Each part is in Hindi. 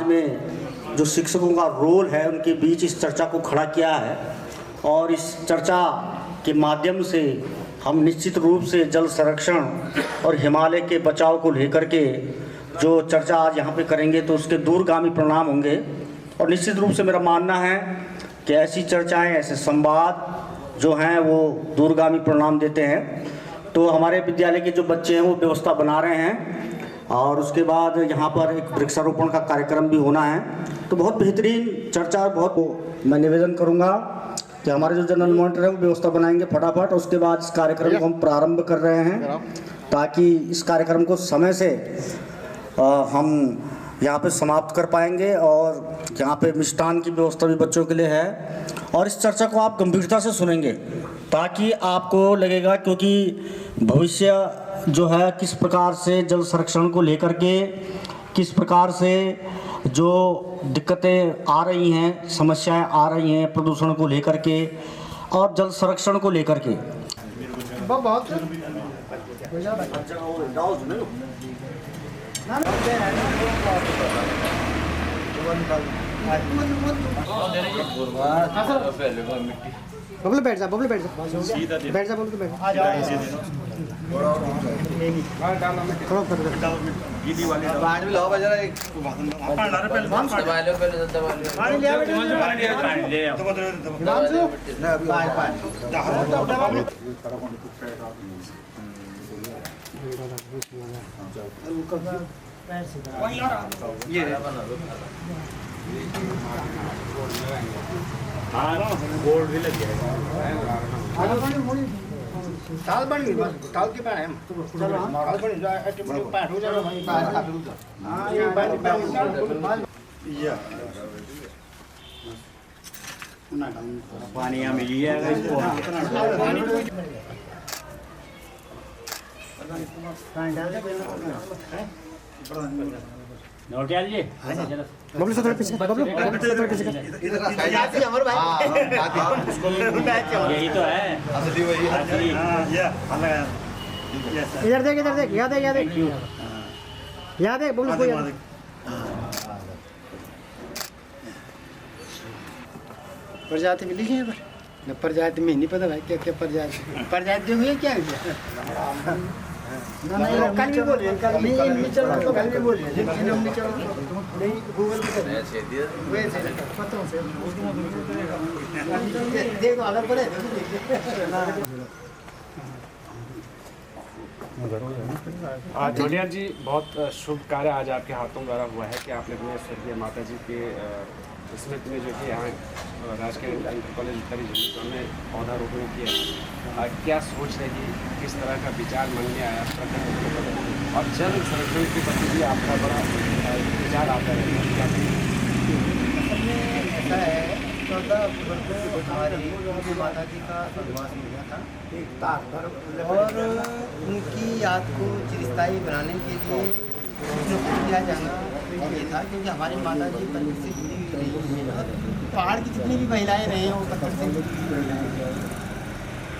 में जो शिक्षकों का रोल है उनके बीच इस चर्चा को खड़ा किया है। और इस चर्चा के माध्यम से हम निश्चित रूप से जल संरक्षण और हिमालय के बचाव को लेकर के जो चर्चा आज यहाँ पे करेंगे तो उसके दूरगामी परिणाम होंगे। और निश्चित रूप से मेरा मानना है कि ऐसी चर्चाएं, ऐसे संवाद जो हैं वो दूरगामी परिणाम देते हैं। तो हमारे विद्यालय के जो बच्चे हैं वो व्यवस्था बना रहे हैं और उसके बाद यहाँ पर एक वृक्षारोपण का कार्यक्रम भी होना है। तो बहुत बेहतरीन चर्चा, बहुत मैं निवेदन करूँगा कि हमारे जो जनरल मॉनिटर है वो व्यवस्था बनाएंगे फटाफट। उसके बाद इस कार्यक्रम को हम प्रारंभ कर रहे हैं ताकि इस कार्यक्रम को समय से हम यहाँ पे समाप्त कर पाएंगे। और यहाँ पे मिष्ठान की व्यवस्था भी बच्चों के लिए है। और इस चर्चा को आप गंभीरता से सुनेंगे ताकि आपको लगेगा, क्योंकि भविष्य जो है किस प्रकार से जल संरक्षण को लेकर के किस प्रकार से जो दिक्कतें आ रही हैं, समस्याएं आ रही हैं प्रदूषण को लेकर के और जल संरक्षण को लेकर के। बबलू बैठ जा, बबलू बैठ जा, बैठ जा, बबलू बैठ थोड़ा गीली वाली पानी भी लाओ जरा एक दबा लो पहले दबा लो पानी ले ना अभी पानी ये बोर्ड भी लग गया ताल बन गई बस ताल के पैर हम ताल बन जा एटम पैर हो जाएगा भाई पैर काट लूंगा हां ये पैर या ना पानी यहां मिल जाएगा इसको पानी पानी डाल दे नोट यार जी बबलू से थोड़ा पीछे, बबलू से थोड़ा पीछे इधर आती अमर भाई हां इसको यही तो है असली वही असली हां ये इधर देख याद है बबलू को याद प्रजाति मिली है पर न प्रजाति में नहीं पता भाई क्या प्रजाति हुई क्या कल भी बोलिए, कल भी बोलिए, लेकिन हमने चलो नहीं गूगल पे वैसे पत्रों से देखो अगर बोले ढोलिया जी, बहुत शुभ कार्य आज आपके हाथों द्वारा हुआ है कि आपने अपने स्वर्गीय माता जी के स्मृति में जो कि यहाँ राजकीय इंटर कॉलेज उत्तरी झुंझुनू में पौधारोपण किया। क्या सोच रही, किस तरह का विचार मन में आया और जल संरक्षण के प्रति भी आपका बड़ा विचार आता है? ऐसा है 14 फरवरी को हमारी माता जी का स्वर्गवास हो गया था और उनकी याद को चिरस्थायी बनाने के लिए किया जाना ये था, क्योंकि हमारी माता जी प्रकृति से जुड़ी हुई रही है। पहाड़ की जितनी भी महिलाएं रही हैं वो प्रकृति से जुड़ी हुई रही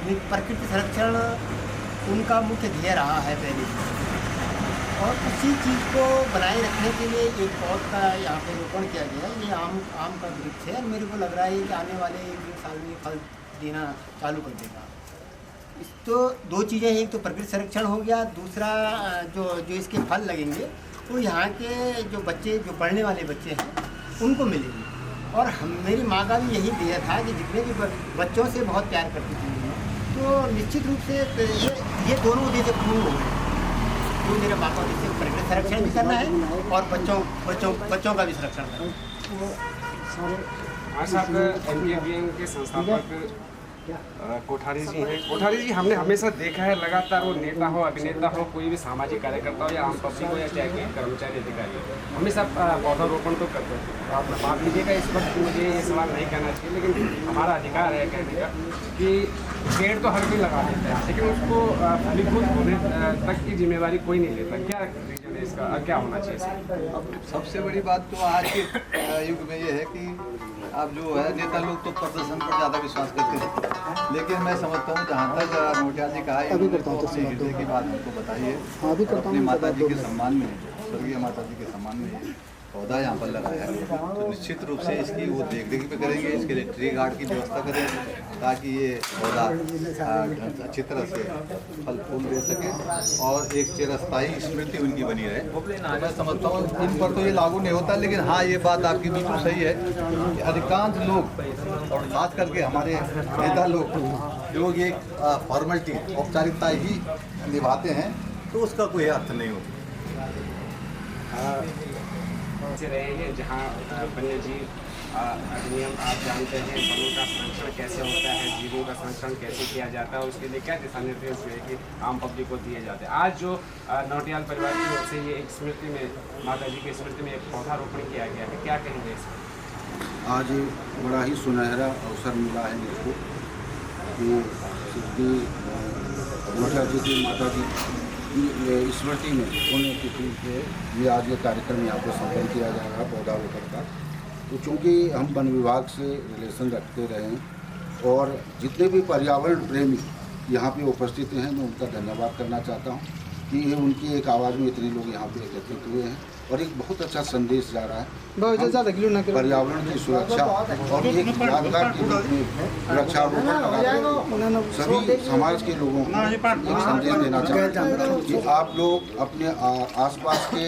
हैं। प्रकृति संरक्षण उनका मुख्य ध्येय रहा है पहले, और उसी चीज़ को बनाए रखने के लिए एक पौध का यहाँ पे रोपण किया गया। ये आम का वृक्ष है और मेरे को लग रहा है कि आने वाले 1-2 साल में फल देना चालू कर देगा। तो दो चीज़ें, एक तो प्रकृति संरक्षण हो गया, दूसरा जो इसके फल लगेंगे वो यहाँ के जो बच्चे, जो पढ़ने वाले बच्चे हैं उनको मिलेंगे। और मेरी माँ का भी यही ध्येय था कि जितने भी बच्चों से बहुत प्यार करती थी, तो निश्चित रूप से ये दोनों उद्देश्य पूर्ण हो गए। तो मेरे माँ का उद्देश्य प्रकृति संरक्षण भी करना है और बच्चों का भी संरक्षण करना है। आज आप MKVN के संस्थापक कोठारी जी हैं। कोठारी जी, हमने हमेशा देखा है लगातार वो नेता हो, अभिनेता हो, कोई भी सामाजिक कार्यकर्ता हो या आम पब्लिक हो या चाहे कोई कर्मचारी अधिकारी हो, हमेशा पौधारोपण तो करते हैं। आप बात लीजिएगा, इस वक्त मुझे ये सवाल नहीं करना चाहिए, लेकिन हमारा अधिकार है कहने का कि पेड़ तो हर कोई लगा देता है, लेकिन उसको फलीभूत होने तक की जिम्मेवारी कोई नहीं लेता। क्या रीजन है इसका, क्या होना चाहिए? अब सबसे बड़ी बात तो आज के युग में ये है कि अब जो है नेता लोग तो प्रदर्शन पर ज़्यादा विश्वास करते हैं, लेकिन मैं समझता हूँ जहाँ तक नोटिया जी कहा है अपने हृदय की बात हमको बताइए, अपनी माता जी के सम्मान में, स्वर्गीय माता जी के सम्मान में पौधा यहाँ पर लगाया है तो निश्चित रूप से इसकी वो देख रेख भी करेंगे, इसके लिए ट्री गार्ड की व्यवस्था करेंगे ताकि ये पौधा अच्छी तरह से फल फूल दे सके और एक चिरस्थायी स्मृति उनकी बनी रहे। तो मैं समझता हूँ इन पर तो ये लागू नहीं होता, लेकिन हाँ ये बात आपकी बिल्कुल सही है कि अधिकांश लोग और खास करके हमारे नेता लोग जो ये फॉर्मेलिटी औपचारिकता ही निभाते हैं तो उसका कोई अर्थ नहीं होता। से रहे हैं जहाँ वन्य जीव अधिनियम आप जानते हैं, वनों का संरक्षण कैसे होता है, जीवों का संरक्षण कैसे किया जाता है, उसके लिए क्या दिशा निर्देश जो है कि आम पब्लिक को दिए जाते हैं। आज जो नौटियाल परिवार की ओर से ये एक स्मृति में माता जी की स्मृति में एक पौधारोपण किया गया है, क्या कहेंगे इसमें? आज बड़ा ही सुनहरा अवसर मिला है मुझको कि सिद्धि नौटियाल जी की माता जी की स्मृति में पुण्यतिथि पे ये आज ये कार्यक्रम यहाँ पर संपन्न किया जा रहा है पौधारोपण का। तो चूँकि हम वन विभाग से रिलेशन रखते रहे हैं और जितने भी पर्यावरण प्रेमी यहाँ पे उपस्थित हैं मैं उनका धन्यवाद करना चाहता हूँ कि ये उनकी एक आवाज़ में इतने लोग यहाँ पे एकत्रित हुए हैं और एक बहुत अच्छा संदेश जा रहा है पर्यावरण की सुरक्षा और एक यादगार के रूप में वृक्षारोपण सभी समाज के लोगों को एक संदेश देना चाहते हैं कि आप लोग अपने आसपास के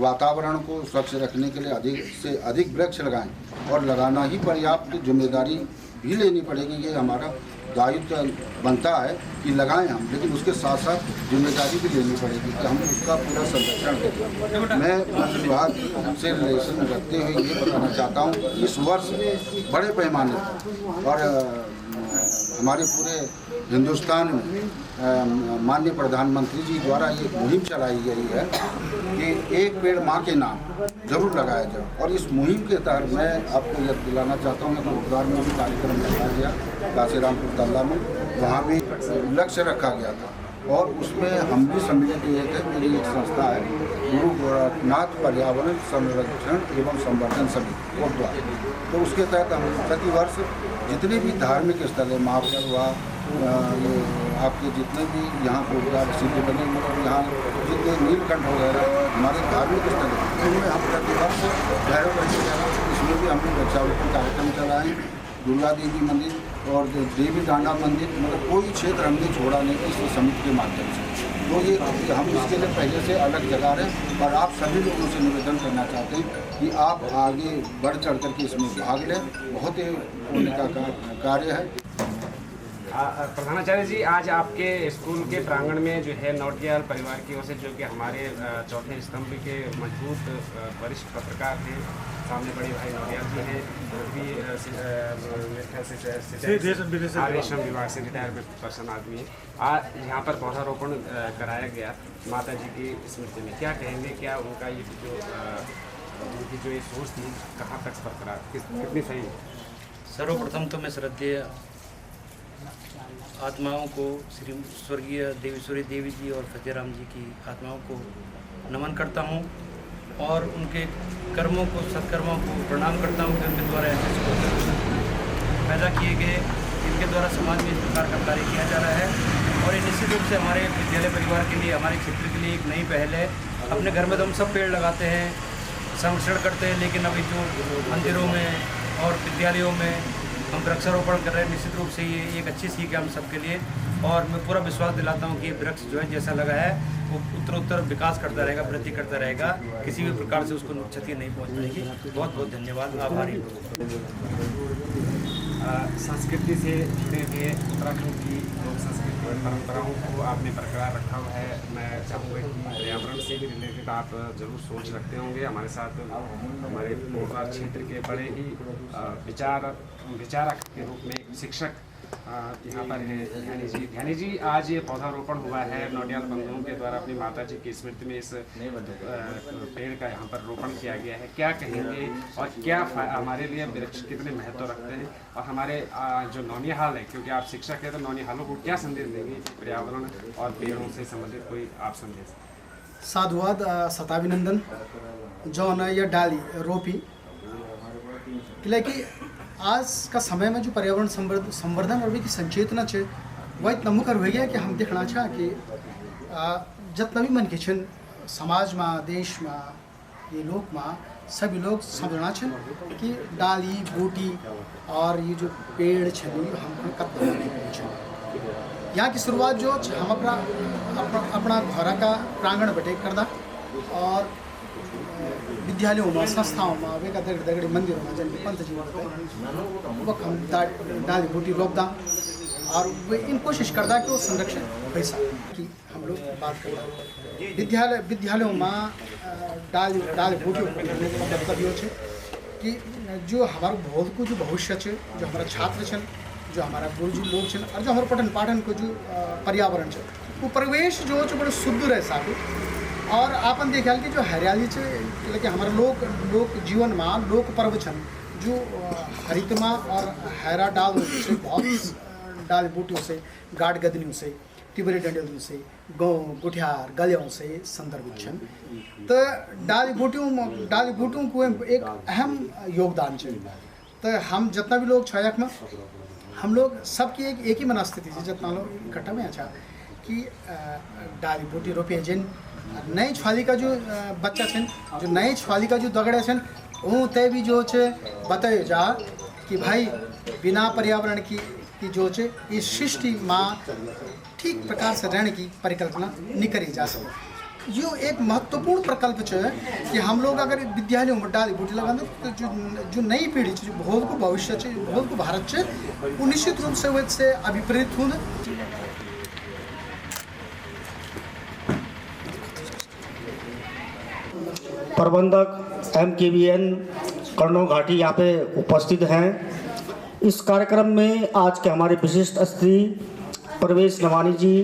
वातावरण को स्वच्छ रखने के लिए अधिक से अधिक वृक्ष लगाएं और लगाना ही पर्याप्त जिम्मेदारी भी लेनी पड़ेगी। ये हमारा दायित्व बनता है कि लगाएं हम, लेकिन उसके साथ साथ जिम्मेदारी भी लेनी पड़ेगी कि हम उसका पूरा संरक्षण करें। मैं वन विभाग से रिलेशन रखते हुए ये बताना चाहता हूँ इस वर्ष बड़े पैमाने और हमारे पूरे हिंदुस्तान में माननीय प्रधानमंत्री जी द्वारा ये मुहिम चलाई गई है कि एक पेड़ माँ के नाम जरूर लगाया जाए और इस मुहिम के तहत मैं आपको यह दिलाना चाहता हूँ कि कोटद्वार में भी कार्यक्रम रखा गया, काशीरामपुर तल्ला में, वहाँ भी लक्ष्य रखा गया था और उसमें हम भी सम्मिलित हुए थे। मेरी एक संस्था है गुरु गोरखनाथ पर्यावरण संरक्षण एवं संवर्धन समिति कोटद्वार, तो उसके तहत हम प्रतिवर्ष जितने भी धार्मिक स्थल है, महाबल हुआ, ये आपके जितने भी यहाँ कोटद्वार सिद्ध बने मतलब यहाँ जितने नीलकंठ वगैरह हमारे धार्मिक स्थल हैं उनमें हम प्रतिवर्ष भैरव इसमें भी हमने वृक्षारोपण कार्यक्रम चलाए। दुर्गा देवी मंदिर और देवी डांडा मंदिर मतलब कोई क्षेत्र हमने छोड़ा नहीं इस समिति के माध्यम से। तो ये हम इसके लिए पहले से अलग जगा रहे हैं और आप सभी लोगों से निवेदन करना चाहते हैं कि आप आगे बढ़ चढ़ करके इसमें भाग लें, बहुत ही पुण्य का कार्य है। प्रधानाचार्य जी, आज आपके स्कूल के प्रांगण में जो है नौटियाल परिवार की ओर से जो कि हमारे चौथे स्तंभ के मजबूत वरिष्ठ पत्रकार हैं, सामने बड़े भाई नौटियाल जी हैं, रेशम विभाग से रिटायरमेंट पर्सन आदमी है। आज यहाँ पर पौधारोपण कराया गया माता जी की स्मृति में, क्या कहेंगे, क्या उनका ये उनकी जो ये सोच थी कहाँ तक बरकरार, कितनी सही है? सर्वप्रथम तो मैं श्रद्धेय आत्माओं को श्री स्वर्गीय देवेश्वरी देवी जी और फतेहराम जी की आत्माओं को नमन करता हूँ और उनके कर्मों को, सत्कर्मों को प्रणाम करता हूँ कि उनके द्वारा ऐसे पैदा किए गए, इनके द्वारा समाज में इस प्रकार का कार्य किया जा रहा है और ये निश्चित रूप से हमारे विद्यालय परिवार के लिए, हमारे क्षेत्र के लिए एक नई पहल है। अपने घर में तो हम सब पेड़ लगाते हैं, संरक्षण करते हैं, लेकिन अभी जो मंदिरों में और विद्यालयों में हम वृक्षारोपण कर रहे हैं, निश्चित रूप से ये एक अच्छी सीख है हम सबके लिए और मैं पूरा विश्वास दिलाता हूँ कि वृक्ष जो है जैसा लगा है वो उत्तरोत्तर विकास करता रहेगा, वृद्धि करता रहेगा, किसी भी प्रकार से उसको क्षति नहीं पहुँच पाएगी। बहुत बहुत धन्यवाद, आभारी। संस्कृति से जुड़े हुए उत्तराखंड की लोक संस्कृति और परंपराओं को आपने बरकरार रखा हुआ है। मैं चाहूँगा कि पर्यावरण से भी रिलेटेड आप जरूर सोच रखते होंगे। हमारे साथ हमारे कोटद्वार क्षेत्र के बड़े ही विचारक के रूप में शिक्षक यहाँ पर है ध्यानी जी। ध्यानी जी, आज ये पौधारोपण हुआ है नौटियाल बंधुओं के द्वारा अपनी माता जी की स्मृति में, इस पेड़ का यहाँ पर रोपण किया गया है, क्या कहेंगे और क्या हमारे लिए वृक्ष कितने महत्व रखते हैं और हमारे जो नौनिहाल है, क्योंकि आप शिक्षक हैं तो नौनिहालों को क्या संदेश देंगे पर्यावरण और पेड़ों से संबंधित कोई आप संदेश? साधुवाद, सताभिनंदन जौन या डाली रोपी कि आज का समय में जो पर्यावरण संवर्धन और की संचेतना है वह इतना मुखर हो गया कि हम देखना चाह कि जितना भी मन के समाज में, देश में, ये लोक में सभी लोग समझना छन कि डाली बूटी और ये जो पेड़ छन ये हम कब छन। यहाँ की शुरुआत जो हम अपना घर का प्रांगण बटे करदा और विद्यालयों में संस्थाओं में वे दगड़ी दगड़ी मंदिरों में जन पंथ जीवन वक्त हम डाली बूटी रोपदा और वे इन कोशिश करदा कि वो संरक्षण पैसा की हम लोग बात करते विद्यालयों में डाली बूटियों का मतलब ये है कि जो हमारा बहुत को जो भविष्य है, जो हमारा छात्र छन, जो हमारा गुरुजी लोग छन और जो हमारे पठन पाठन को जो पर्यावरण है वो परिवेश जो बड़े शुद्ध रह सके। और आपन देखा कि जो हरियाली है हमारे लोक जीवन में लोक पर्व छन जो हरितमा और हैरा डाल से बहुत डाल बूटियों से गाढ़ गदनियों से टिबरे डंडलों से गुठियार गलियों से संदर्भित छन। तो डाली बूटियों को एक अहम योगदान है। तो हम जितना भी लोग छायक में हम लोग सबकी एक ही मनस्थिति है जितना लोग इकट्ठा में अच्छा कि डाली बूटी रोपे जिन नई छाली का जो बच्चा छन जो नई छाली का जो दगड़े छन वो तय भी जो है बताए जा कि भाई बिना पर्यावरण की जो है इस सृष्टि में ठीक प्रकार से रहने की परिकल्पना नहीं करी जा सके। यो एक महत्वपूर्ण प्रकल्प है कि हम लोग अगर विद्यालयों में डाली बूटी लगा तो जो नई पीढ़ी जो बहुत को भविष्य है बहुत को भारत है वो निश्चित रूप से वैसे अभिप्रेरित होने। प्रबंधक MKBN कर्णो घाटी यहाँ पे उपस्थित हैं। इस कार्यक्रम में आज के हमारे विशिष्ट अतिथि प्रवेश नवानी जी,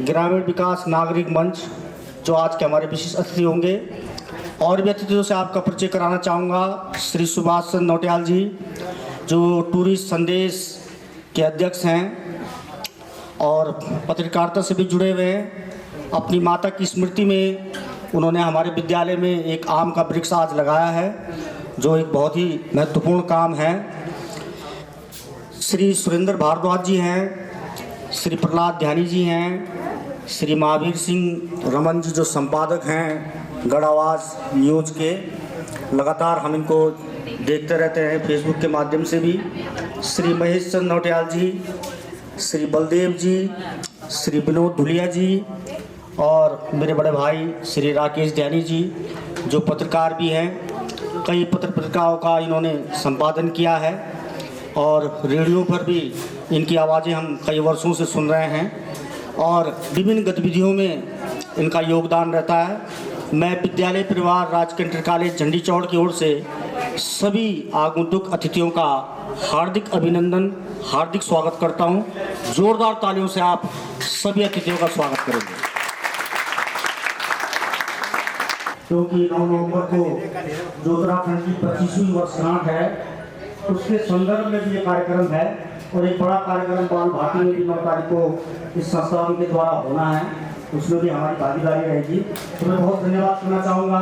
ग्रामीण विकास नागरिक मंच जो आज के हमारे विशिष्ट अतिथि होंगे। और भी अतिथियों से आपका परिचय कराना चाहूँगा श्री सुभाष चंद्र नौटियाल जी जो टूरिस्ट संदेश के अध्यक्ष हैं और पत्रकारिता से भी जुड़े हुए हैं। अपनी माता की स्मृति में उन्होंने हमारे विद्यालय में एक आम का वृक्ष आज लगाया है जो एक बहुत ही महत्वपूर्ण काम है। श्री सुरेंद्र भारद्वाज जी हैं, श्री प्रहलाद ध्यानी जी हैं, श्री महावीर सिंह रमन जी जो संपादक हैं गढ़ आवाज़ न्यूज़ के, लगातार हम इनको देखते रहते हैं फेसबुक के माध्यम से भी। श्री महेश चंद्र नौटियाल जी, श्री बलदेव जी, श्री विनोद धुलिया जी और मेरे बड़े भाई श्री राकेश ध्यानी जी जो पत्रकार भी हैं। कई पत्रिकाओं का इन्होंने संपादन किया है और रेडियो पर भी इनकी आवाज़ें हम कई वर्षों से सुन रहे हैं और विभिन्न गतिविधियों में इनका योगदान रहता है। मैं विद्यालय परिवार राजकीय इंटर कॉलेज झंडी चौड़ की ओर से सभी आगंतुक अतिथियों का हार्दिक अभिनंदन, हार्दिक स्वागत करता हूं। जोरदार तालियों से आप सभी अतिथियों का स्वागत करेंगे। क्योंकि 9 नवंबर को जो उत्तराखंड की 25वीं वर्षगांठ है उसके संदर्भ में भी ये कार्यक्रम है और एक बड़ा कार्यक्रम बाल भाटी में भी 9 तारीख को इस संस्थान के द्वारा होना है, उसमें भी हमारी भागीदारी रहेगी। तो मैं बहुत धन्यवाद करना चाहूँगा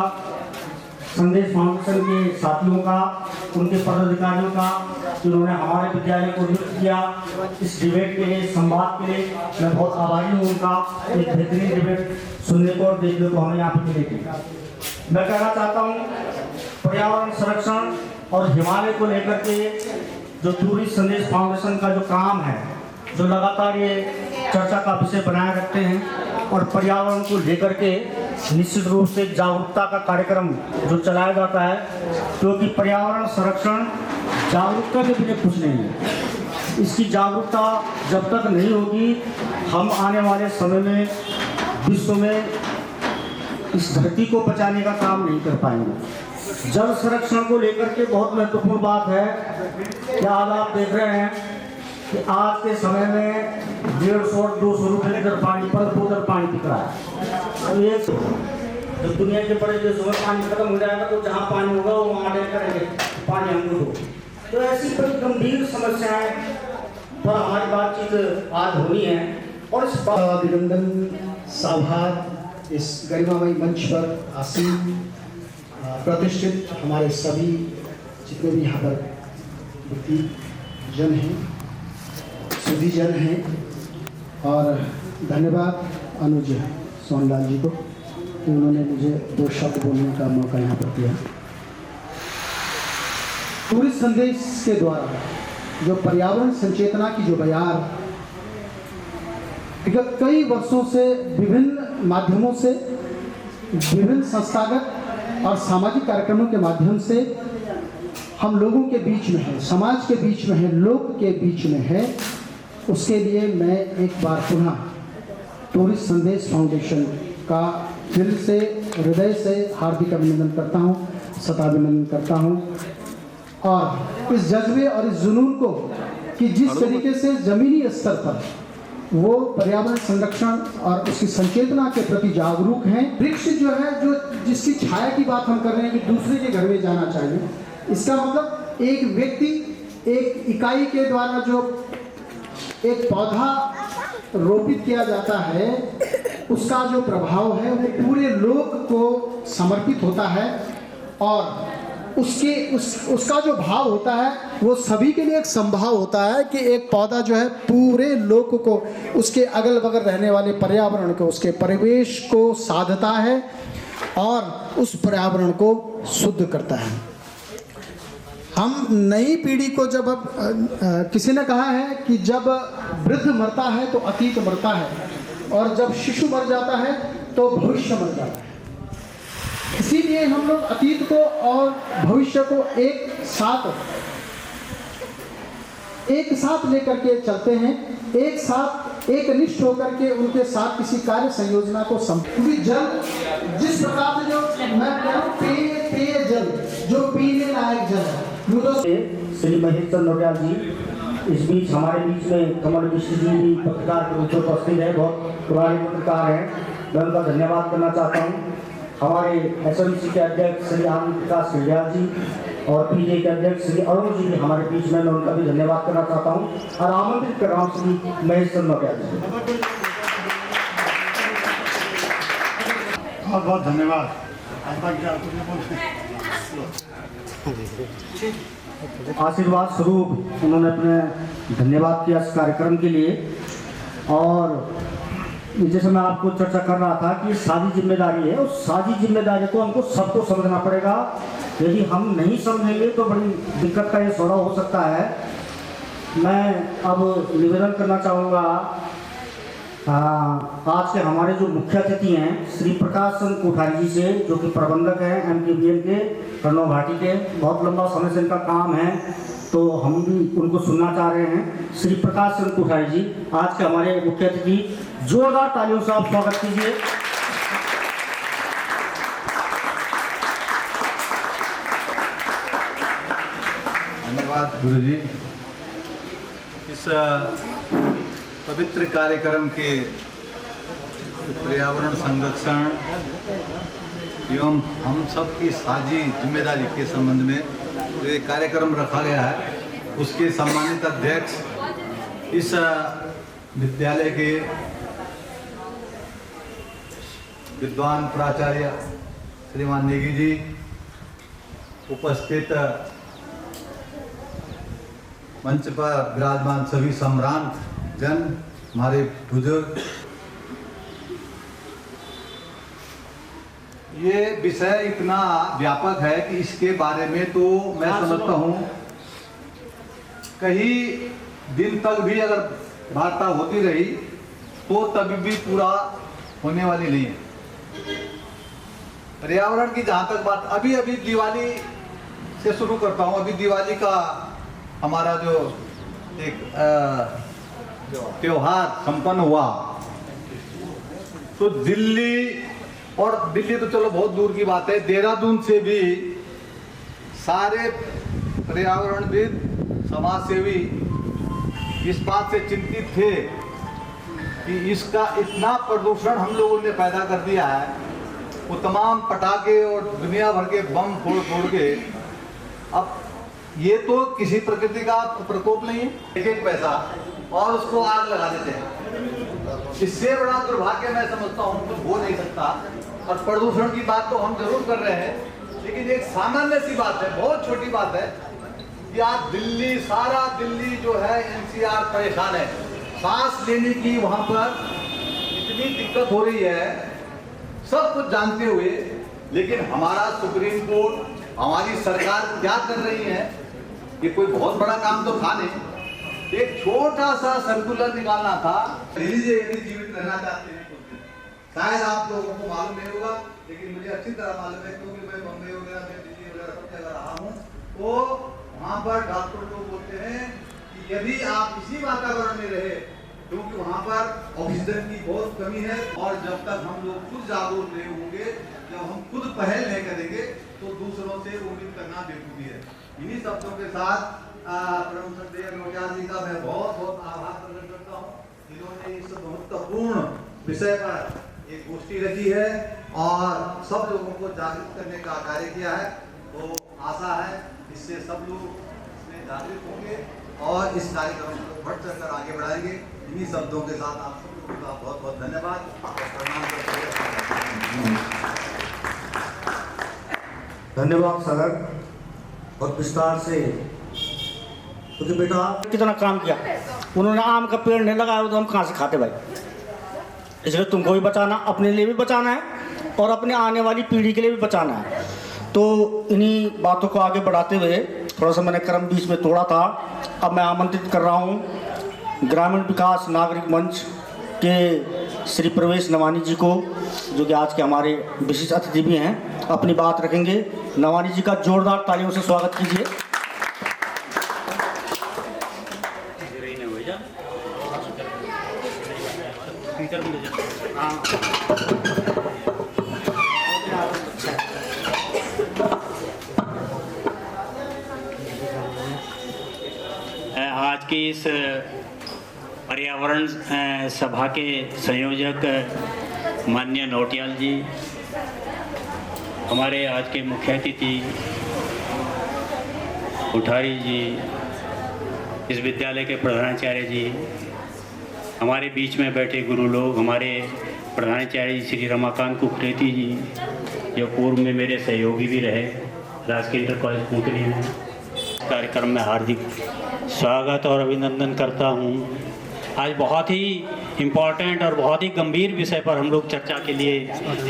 संदेश फाउंडेशन के साथियों का, उनके पदाधिकारियों का जिन्होंने हमारे विद्यालय को नियुक्त किया इस डिबेट के लिए, संवाद के लिए। मैं बहुत आभारी हूँ उनका। एक बेहतरीन डिबेट सुनने को और देखने को हमें यहाँ पर मिलेगी। मैं कहना चाहता हूँ पर्यावरण संरक्षण और हिमालय को लेकर के जो टूरिस्ट संदेश फाउंडेशन का जो काम है, जो लगातार ये चर्चा का विषय बनाए रखते हैं और पर्यावरण को लेकर के निश्चित रूप से जागरूकता का कार्यक्रम जो चलाया जाता है, क्योंकि पर्यावरण संरक्षण जागरूकता के बिना कुछ नहीं है। इसकी जागरूकता जब तक नहीं होगी हम आने वाले समय में विश्व में इस धरती को बचाने का काम नहीं कर पाएंगे। जल संरक्षण को लेकर के बहुत महत्वपूर्ण बात है कि आज आप देख रहे हैं कि आज के समय में 150-200 रुपये लीटर पानी पर बोतल पानी बिक रहा है। तो ये जब दुनिया के बड़े देशों में पानी खत्म हो जाएगा तो जहाँ पानी होगा वो वहाँ ऑर्डर करेंगे पानी हमको दो। तो ऐसी कोई गंभीर समस्याएं पर हमारी बातचीत आज होनी है और इस अभिनंदन सभार इस गरिमामयी मंच पर आसीन प्रतिष्ठित हमारे सभी जितने भी यहाँ पर व्यक्ति जन हैं, सुधी जन हैं और धन्यवाद अनुज सोनलाल जी को कि उन्होंने मुझे 2 शब्द बोलने का मौका यहाँ पर दिया। टूरिस्ट संदेश के द्वारा जो पर्यावरण संचेतना की जो बयार विगत कई वर्षों से विभिन्न माध्यमों से, विभिन्न संस्थागत और सामाजिक कार्यक्रमों के माध्यम से हम लोगों के बीच में है, समाज के बीच में है, लोग के बीच में है, उसके लिए मैं एक बार पुनः टूरिस्ट संदेश फाउंडेशन का दिल से, हृदय से हार्दिक अभिनंदन करता हूँ, शताभिनंदन करता हूँ। और इस जज्बे और इस जुनून को कि जिस तरीके से ज़मीनी स्तर पर वो पर्यावरण संरक्षण और उसकी संचेतना के प्रति जागरूक हैं। वृक्ष जो है, जो जिसकी छाया की बात हम कर रहे हैं कि दूसरे के घर में जाना चाहिए, इसका मतलब एक व्यक्ति, एक इकाई के द्वारा जो एक पौधा रोपित किया जाता है, उसका जो प्रभाव है वो पूरे लोक को समर्पित होता है और उसका जो भाव होता है वो सभी के लिए एक संभाव होता है कि एक पौधा जो है पूरे लोक को, उसके अगल बगल रहने वाले पर्यावरण को, उसके परिवेश को साधता है और उस पर्यावरण को शुद्ध करता है। हम नई पीढ़ी को जब किसी ने कहा है कि जब वृद्ध मरता है तो अतीत मरता है और जब शिशु मर जाता है तो भविष्य मर जाता है। इसीलिए हम लोग अतीत को और भविष्य को एक साथ लेकर के चलते हैं, एक साथ एक निष्ठ होकर के उनके साथ किसी कार्य संयोजना को क्योंकि जल जिस प्रकार से जो मैं कह रहा हूँ पेय जल जो पीने लायक जल है। श्री महेश चंद्र नोटियाल जी इस बीच हमारे बीच में कमल मिश्र जी भी पत्रकार के रूप में उपस्थित है, बहुत पुराने पत्रकार हैं, मैं उनका धन्यवाद करना चाहता हूँ। हमारे एसएमसी के अध्यक्ष श्री आनंद प्रकाश सिंधिया जी और पीजे के अध्यक्ष श्री अरुण जी भी हमारे बीच में, मैं उनका भी धन्यवाद करना चाहता हूँ और आमंत्रित कर रहा हूँ श्री महेश चंद्र नोटियाल जी। बहुत बहुत धन्यवाद। आशीर्वाद स्वरूप उन्होंने अपने धन्यवाद किया इस कार्यक्रम के लिए। और जैसे मैं आपको चर्चा कर रहा था कि साझी जिम्मेदारी है, उस साझी जिम्मेदारी को हमको सबको समझना पड़ेगा। यदि हम नहीं समझेंगे तो बड़ी दिक्कत का ये सौदा हो सकता है। मैं अब निवेदन करना चाहूँगा, आज के हमारे जो मुख्य अतिथि हैं श्री प्रकाश चंद्र कोठारी जी से, जो कि प्रबंधक हैं MKBN के कन्नौज घाटी के, बहुत लंबा समय से इनका काम है, तो हम भी उनको सुनना चाह रहे हैं। श्री प्रकाश चंद्र कोठारी जी आज के हमारे मुख्य अतिथि, जोरदार तालियों से आप स्वागत कीजिए। धन्यवाद गुरु जी। इस पवित्र कार्यक्रम के पर्यावरण संरक्षण एवं हम सब की साझी जिम्मेदारी के संबंध में जो एक कार्यक्रम रखा गया है, उसके सम्मानित अध्यक्ष, इस विद्यालय के विद्वान प्राचार्य श्रीमान नेगी जी, उपस्थित मंच पर विराजमान सभी सम्रांत जन, हमारे बुजुर्ग, ये विषय इतना व्यापक है कि इसके बारे में तो मैं समझता हूँ कई दिन तक भी अगर वार्ता होती रही तो तभी भी पूरा होने वाली नहीं है। पर्यावरण की जहाँ तक बात, अभी दिवाली से शुरू करता हूँ। अभी दिवाली का हमारा जो एक त्योहार संपन्न हुआ, तो दिल्ली तो चलो बहुत दूर की बात है, देहरादून से भी सारे पर्यावरणविद, समाजसेवी इस बात से चिंतित थे कि इसका इतना प्रदूषण हम लोगों ने पैदा कर दिया है, वो तमाम पटाखे और दुनिया भर के बम फोड़ के, अब ये तो किसी प्रकृति का प्रकोप नहीं है, एक पैसा और उसको आग लगा देते हैं। इससे बड़ा दुर्भाग्य मैं समझता हूँ तो हो नहीं सकता। और प्रदूषण की बात तो हम जरूर कर रहे हैं, लेकिन एक सामान्य सी बात है, बहुत छोटी बात है कि आज दिल्ली, सारा दिल्ली जो है NCR परेशान है, सांस लेने की वहाँ पर इतनी दिक्कत हो रही है, सब कुछ जानते हुए। लेकिन हमारा सुप्रीम कोर्ट, हमारी सरकार क्या कर रही है ये कोई बहुत बड़ा काम तो था नहीं, एक छोटा सा संतुलन निकालना था। यदि जीवित रहना चाहते हैं कुछ दिन, शायद आप लोगों को मालूम नहीं होगा, लेकिन मुझे अच्छी तरह मालूम है क्योंकि मैं बम्बई वगैरह में, दिल्ली वगैरह सब जगह रहा हूँ। तो वहाँ पर डॉक्टर लोग बोलते हैं कि यदि आप इसी वातावरण में रहे, क्योंकि वहाँ पर ऑक्सीजन की बहुत कमी है, और जब तक हम लोग खुद जागरूक नहीं होंगे, जब हम खुद पहल नहीं करेंगे, तो दूसरों से उम्मीद करना बेवकूफ़ी है। इन्हीं शब्दों के साथ प्रोफेसर देव नौटियाल जी का मैं बहुत बहुत आभार प्रकट करता हूँ। इन्होंने इस महत्वपूर्ण विषय पर एक गोष्ठी रखी है और सब लोगों को जागरूक करने का कार्य किया है। तो आशा है इससे सब लोग इसमें जागरूक होंगे और इस कार्यक्रम को बढ़ चढ़कर आगे बढ़ाएंगे। इन्हीं शब्दों के साथ आप सब लोगों का बहुत बहुत धन्यवाद और प्रणाम करते हुए धन्यवाद सर। और विस्तार से, क्योंकि बेटा कितना काम किया उन्होंने, आम का पेड़ नहीं लगाया तो हम कहाँ से खाते भाई। इसलिए तुमको भी बचाना, अपने लिए भी बचाना है और अपने आने वाली पीढ़ी के लिए भी बचाना है। तो इन्हीं बातों को आगे बढ़ाते हुए थोड़ा सा मैंने क्रम बीच में तोड़ा था। अब मैं आमंत्रित कर रहा हूँ ग्रामीण विकास नागरिक मंच के श्री प्रवेश नवानी जी को, जो कि आज के हमारे विशिष्ट अतिथि भी हैं, अपनी बात रखेंगे। नवानी जी का जोरदार तालियों से स्वागत कीजिए। आज की इस पर्यावरण सभा के संयोजक माननीय नौटियाल जी, हमारे आज के मुख्य अतिथि कोठारी जी, इस विद्यालय के प्रधानाचार्य जी, हमारे बीच में बैठे गुरु लोग, हमारे प्रधानाचार्य जी श्री रमाकांत कुकरेती जी, जो पूर्व में मेरे सहयोगी भी रहे राजकीय इंटर कॉलेज कुंकली में। कार्यक्रम में हार्दिक स्वागत और अभिनंदन करता हूँ। आज बहुत ही इम्पोर्टेंट और बहुत ही गंभीर विषय पर हम लोग चर्चा के लिए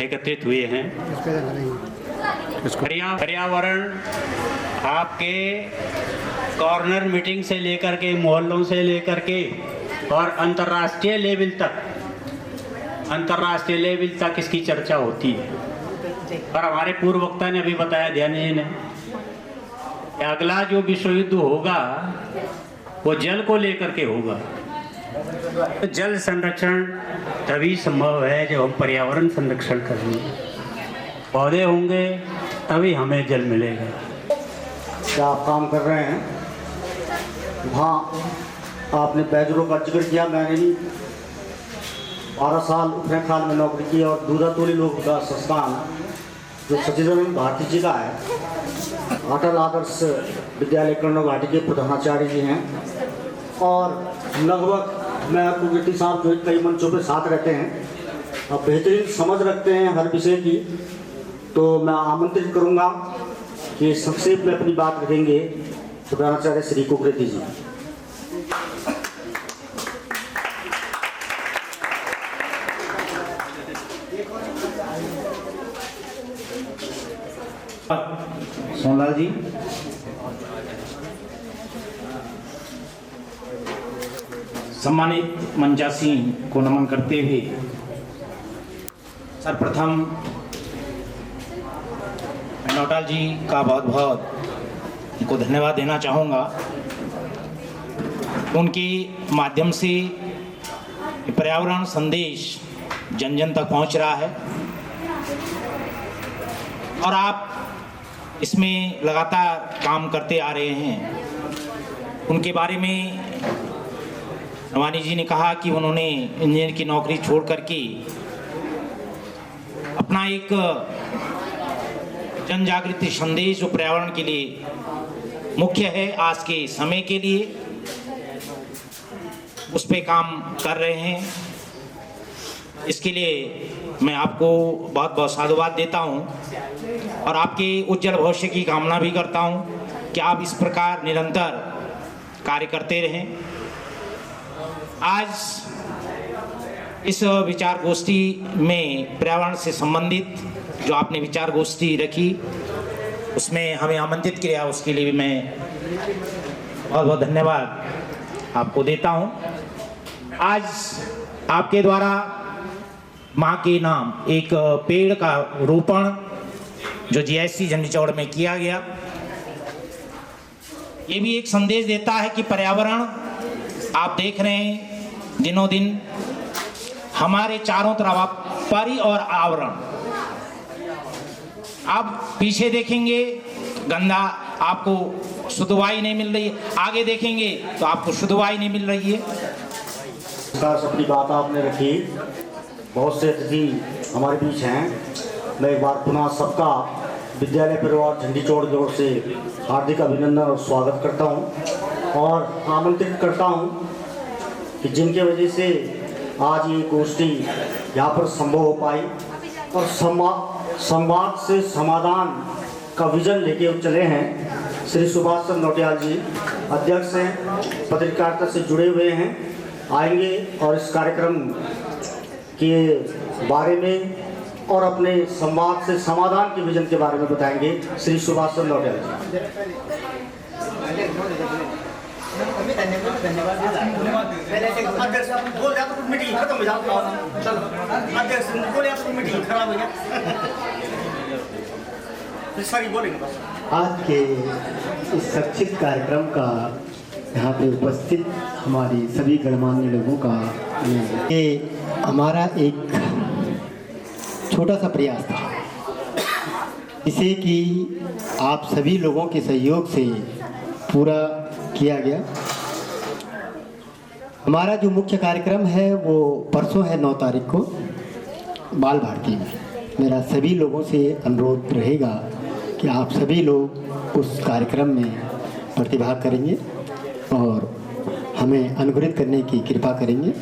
एकत्रित हुए हैं। पर्यावरण आपके कॉर्नर मीटिंग से लेकर के, मोहल्लों से लेकर के और अंतर्राष्ट्रीय लेवल तक इसकी चर्चा होती है। और हमारे पूर्व वक्ता ने अभी बताया, ध्यान जी ने, कि अगला जो विश्व युद्ध होगा वो जल को लेकर के होगा। तो जल संरक्षण तभी संभव है जब हम पर्यावरण संरक्षण करेंगे। पौधे होंगे तभी हमें जल मिलेगा। क्या आप काम कर रहे हैं? हाँ, आपने बैजरों का जिक्र किया। मैंने भी 12 साल उत्तराखंड में नौकरी की और दूधातोली लोक विकास संस्थान जो सचिदानंद भारती जी का है, अटल आदर्श विद्यालय कर्ण घाटी के प्रधानाचार्य जी हैं। और लगभग मैं कुलपति साहब जो कई मंचों पे साथ रहते हैं और बेहतरीन समझ रखते हैं हर विषय की। तो मैं आमंत्रित करूंगा कि संक्षेप में अपनी बात रखेंगे प्रधानाचार्य श्री कुकरेती जी। सोनलाल जी, सम्मानित मंचासीन को नमन करते हुए सर्वप्रथम मैं नौटियाल जी का बहुत बहुत उनको धन्यवाद देना चाहूँगा। उनके माध्यम से पर्यावरण संदेश जन जन तक पहुँच रहा है और आप इसमें लगातार काम करते आ रहे हैं। उनके बारे में नवानी जी ने कहा कि उन्होंने इंजीनियर की नौकरी छोड़ करके अपना एक जन जागृति संदेश जो पर्यावरण के लिए मुख्य है आज के समय के लिए, उस पे काम कर रहे हैं। इसके लिए मैं आपको बहुत बहुत साधुवाद देता हूं और आपके उज्जवल भविष्य की कामना भी करता हूं कि आप इस प्रकार निरंतर कार्य करते रहें। आज इस विचार गोष्ठी में पर्यावरण से संबंधित जो आपने विचार गोष्ठी रखी, उसमें हमें आमंत्रित किया, उसके लिए भी मैं बहुत बहुत धन्यवाद आपको देता हूँ। आज आपके द्वारा माँ के नाम एक पेड़ का रोपण जो जीआईसी झंडी चौड़ में किया गया, ये भी एक संदेश देता है कि पर्यावरण आप देख रहे हैं दिनों दिन हमारे चारों तरफ परि और आवरण। आप पीछे देखेंगे गंदा आपको शुद्ध वायु नहीं मिल रही है, आगे देखेंगे तो आपको शुद्ध वायु नहीं मिल रही है। अपनी बात आपने रखी, बहुत से अतिथि हमारे बीच हैं। मैं एक बार पुनः सबका विद्यालय परिवार झंडी चौड़ की ओर से हार्दिक अभिनंदन और स्वागत करता हूं और आमंत्रित करता हूं कि जिनके वजह से आज ये गोष्ठी यहाँ पर संभव हो पाई और संवाद से समाधान का विजन लेके चले हैं। श्री सुभाष चंद्र नौटियाल जी अध्यक्ष हैं, पत्रकारिता से जुड़े हुए हैं, आएंगे और इस कार्यक्रम के बारे में और अपने संवाद से समाधान के विजन के बारे में बताएंगे। श्री सुभाष चंद्र नौटियाल आज के इस शैक्षिक कार्यक्रम का यहाँ पे उपस्थित हमारी सभी गणमान्य लोगों का ये हमारा एक छोटा सा प्रयास था, इसे कि आप सभी लोगों के सहयोग से पूरा किया गया। हमारा जो मुख्य कार्यक्रम है वो परसों है 9 तारीख को बाल भारती में। मेरा सभी लोगों से अनुरोध रहेगा कि आप सभी लोग उस कार्यक्रम में प्रतिभाग करेंगे और हमें अनुग्रहित करने की कृपा करेंगे।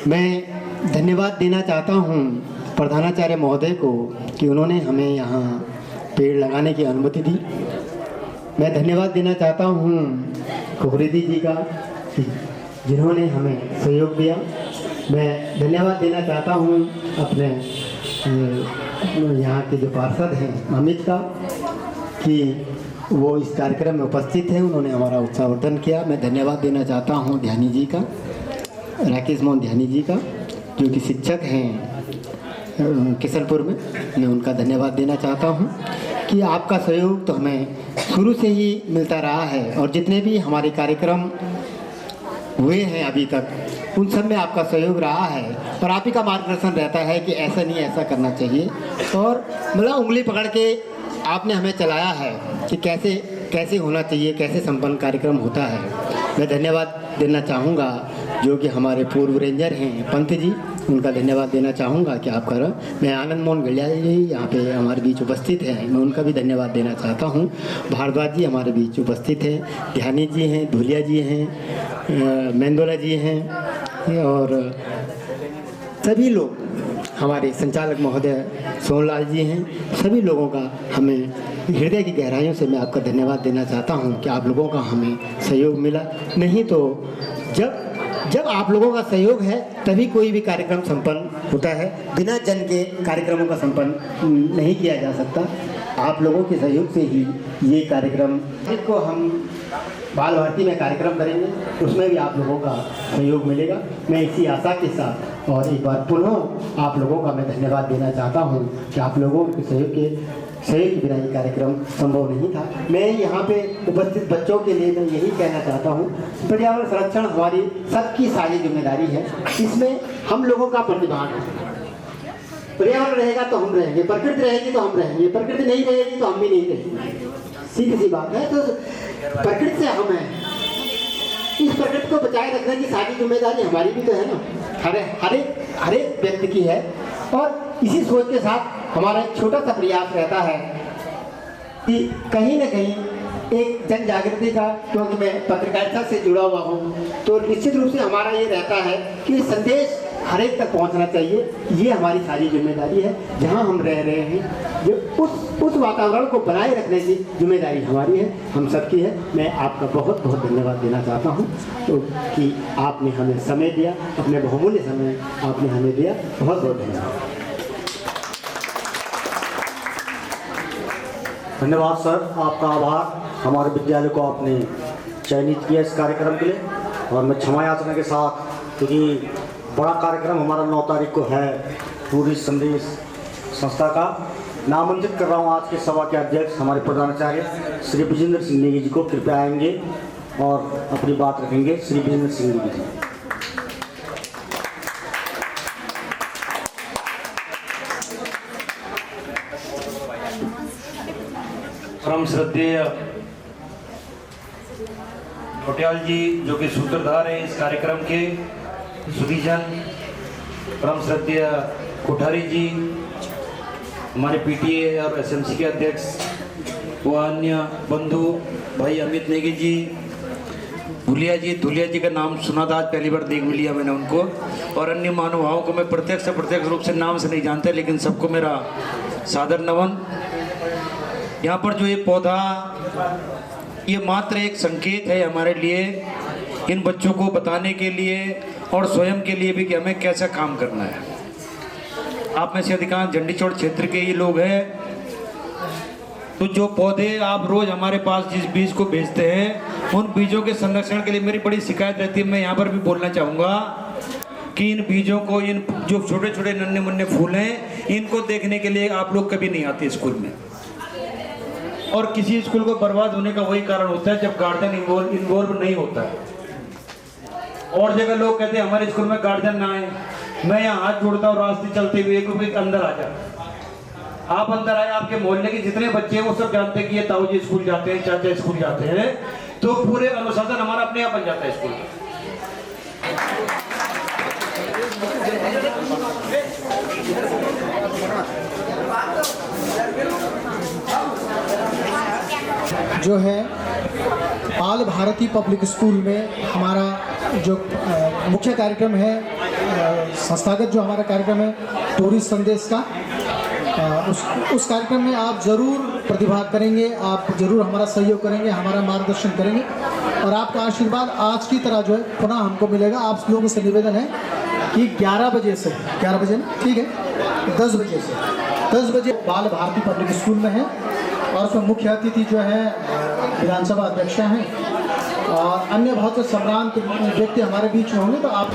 मैं धन्यवाद देना चाहता हूं प्रधानाचार्य महोदय को कि उन्होंने हमें यहाँ पेड़ लगाने की अनुमति दी। मैं धन्यवाद देना चाहता हूं कुकरेदी जी का जिन्होंने हमें सहयोग दिया। मैं धन्यवाद देना चाहता हूं अपने यहाँ के जो पार्षद हैं अमित का कि वो इस कार्यक्रम में उपस्थित हैं, उन्होंने हमारा उत्साहवर्धन किया। मैं धन्यवाद देना चाहता हूँ ध्यानी जी का, राकेश मोहन ध्यानी जी का, जो कि शिक्षक हैं किशनपुर में। मैं उनका धन्यवाद देना चाहता हूँ कि आपका सहयोग तो हमें शुरू से ही मिलता रहा है और जितने भी हमारे कार्यक्रम हुए हैं अभी तक उन सब में आपका सहयोग रहा है और आप ही का मार्गदर्शन रहता है कि ऐसा नहीं ऐसा करना चाहिए और मतलब उंगली पकड़ के आपने हमें चलाया है कि कैसे कैसे होना चाहिए, कैसे संपन्न कार्यक्रम होता है। मैं धन्यवाद देना चाहूँगा जो कि हमारे पूर्व रेंजर हैं पंत जी, उनका धन्यवाद देना चाहूँगा कि आप कर। मैं आनंद मोहन गलिया जी यहाँ पे हमारे बीच उपस्थित हैं, मैं उनका भी धन्यवाद देना चाहता हूँ। भारद्वाज जी हमारे बीच उपस्थित हैं, ध्यानी जी हैं, धुलिया जी हैं, मेंदोला जी हैं और सभी लोग हमारे संचालक महोदय सोनलाल जी हैं। सभी लोगों का हमें हृदय की गहराइयों से मैं आपका धन्यवाद देना चाहता हूं कि आप लोगों का हमें सहयोग मिला। नहीं तो जब आप लोगों का सहयोग है तभी कोई भी कार्यक्रम संपन्न होता है, बिना जन के कार्यक्रमों का संपन्न नहीं किया जा सकता। आप लोगों के सहयोग से ही ये कार्यक्रम को हम बाल भारती में कार्यक्रम करेंगे, उसमें भी आप लोगों का सहयोग मिलेगा। मैं इसी आशा के साथ और एक बार पुनः आप लोगों का मैं धन्यवाद देना चाहता हूं कि आप लोगों के सहयोग के बिना ये कार्यक्रम संभव नहीं था। मैं यहाँ पे उपस्थित बच्चों के लिए मैं यही कहना चाहता हूँ, पर्यावरण संरक्षण हमारी सबकी साझी जिम्मेदारी है, इसमें हम लोगों का प्रतिभाग है। पर्यावरण रहेगा तो हम रहेंगे, प्रकृति रहेगी तो हम रहेंगे, प्रकृति नहीं रहेगी तो हम भी नहीं रहेंगे। सीधी सी बात है। तो प्रकृति से हम हैं, इस प्रकृति को बचाए रखने की सारी जिम्मेदारी हमारी भी तो है ना, हर एक व्यक्ति की है। और इसी सोच के साथ हमारा एक छोटा सा प्रयास रहता है कि कहीं न कहीं एक जन जागृति का, क्योंकि मैं पत्रकारिता से जुड़ा हुआ हूँ तो निश्चित रूप से हमारा ये रहता है कि संदेश हर एक तक पहुंचना चाहिए। ये हमारी सारी जिम्मेदारी है। जहां हम रह रहे हैं जो उस वातावरण को बनाए रखने की जिम्मेदारी हमारी है, हम सबकी है। मैं आपका बहुत बहुत धन्यवाद देना चाहता हूं तो कि आपने हमें समय दिया, अपने बहुमूल्य समय आपने हमें दिया। बहुत बहुत धन्यवाद। धन्यवाद सर, आपका आभार। हमारे विद्यालय को आपने चयनित किया इस कार्यक्रम के लिए। और मैं क्षमा याचना के साथ, क्योंकि बड़ा कार्यक्रम हमारा 9 तारीख को है टूरिस्ट संदेश संस्था का, मैं आमंत्रित कर रहा हूँ आज के सभा के अध्यक्ष हमारे प्रधानाचार्य श्री विजेंद्र सिंह नेगी जी को। कृपया आएंगे और अपनी बात रखेंगे। श्री विजेंद्र सिंह नेगी जी। परम श्रद्धेय पटियाल जी जो कि सूत्रधार हैं इस कार्यक्रम के, सुधीजन, परम श्रद्धेय कोठारी जी, हमारे पीटीए और एसएमसी के अध्यक्ष, व अन्य बंधु भाई अमित नेगी जी, धुलिया जी का नाम सुना था, आज पहली बार देख भी लिया मैंने उनको, और अन्य महानुभावों को मैं प्रत्यक्ष रूप से नाम से नहीं जानता, लेकिन सबको मेरा सादर नमन। यहाँ पर जो ये पौधा, ये मात्र एक संकेत है हमारे लिए, इन बच्चों को बताने के लिए और स्वयं के लिए भी कि हमें कैसा काम करना है। आप में से अधिकांश झंडी चौड़ क्षेत्र के ही लोग हैं, तो जो पौधे आप रोज हमारे पास जिस बीज को भेजते हैं, उन बीजों के संरक्षण के लिए मेरी बड़ी शिकायत रहती है। मैं यहाँ पर भी बोलना चाहूँगा कि इन बीजों को, इन जो छोटे छोटे नन्हे मुन्ने फूल हैं, इनको देखने के लिए आप लोग कभी नहीं आते स्कूल में। और किसी स्कूल को बर्बाद होने का वही कारण होता है जब गार्जियन इन्वॉल्व नहीं होता है। और जगह लोग कहते हैं हमारे स्कूल में गार्जियन ना आए, मैं यहाँ हाथ जोड़ता हूँ रास्ते चलते हुए क्योंकि अंदर आ जाए। आप अंदर आए, आपके मोहल्ले के जितने बच्चे हैं वो सब जानते हैं कि ये ताऊ जी स्कूल जाते हैं, चाचा स्कूल जाते हैं, तो पूरे अनुशासन हमारा अपने आप बन जाता है स्कूल। जो है बाल भारती पब्लिक स्कूल में हमारा जो मुख्य कार्यक्रम है, संस्थागत जो हमारा कार्यक्रम है टूरिस्ट संदेश का, उस कार्यक्रम में आप ज़रूर प्रतिभाग करेंगे, आप ज़रूर हमारा सहयोग करेंगे, हमारा मार्गदर्शन करेंगे, और आपका आशीर्वाद आज की तरह जो है पुनः हमको मिलेगा। आप लोगों से निवेदन है कि 11 बजे से 11 बजे ना, ठीक है, 10 बजे से 10 बजे बाल भारती पब्लिक स्कूल में है, और उसमें मुख्य अतिथि जो है विधानसभा अध्यक्ष हैं और अन्य बहुत से सम्रांत व्यक्ति हमारे बीच में होंगे। तो आप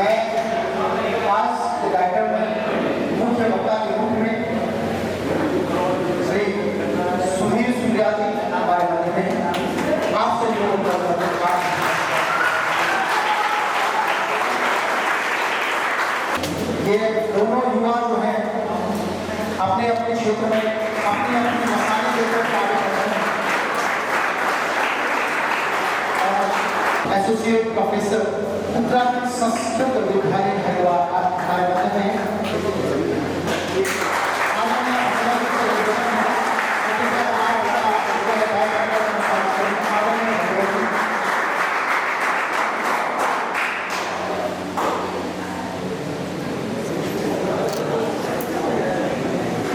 मैं आज के कार्यक्रम में मुख्य वक्ता के रूप में श्री सुधीर सूर्या जी हमारे मध्य में आपसे ये दोनों युवा जो हैं अपने अपने क्षेत्र में अपने अपने मकानी क्षेत्र में कार्य कर रहे हैं। एसोसिएट प्रोफेसर उत्तराखंड संस्कृत विद्यालय हरिद्वार हमारे मध्य में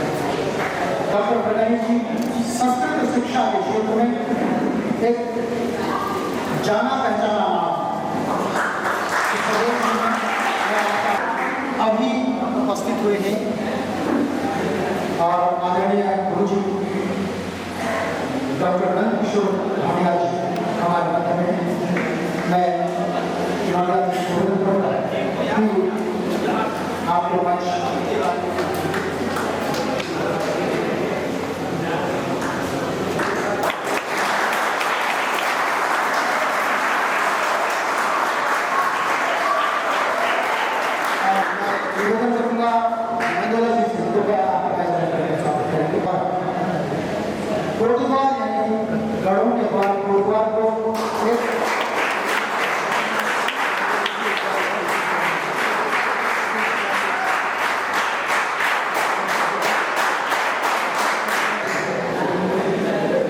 डॉक्टर प्रधानी जी संस्कृत शिक्षा के क्षेत्र में एक जाना पहचाना अभी उपस्थित हुए हैं और आदरणीय गुरु जी डॉक्टर नंद किशोर भाटिया जी हमारे मध्य में मैं आपको मंच निवेदन करूंगा मंडोला जी से तो क्या कोटद्वार यानी गढ़ों के द्वार कोटद्वार को एक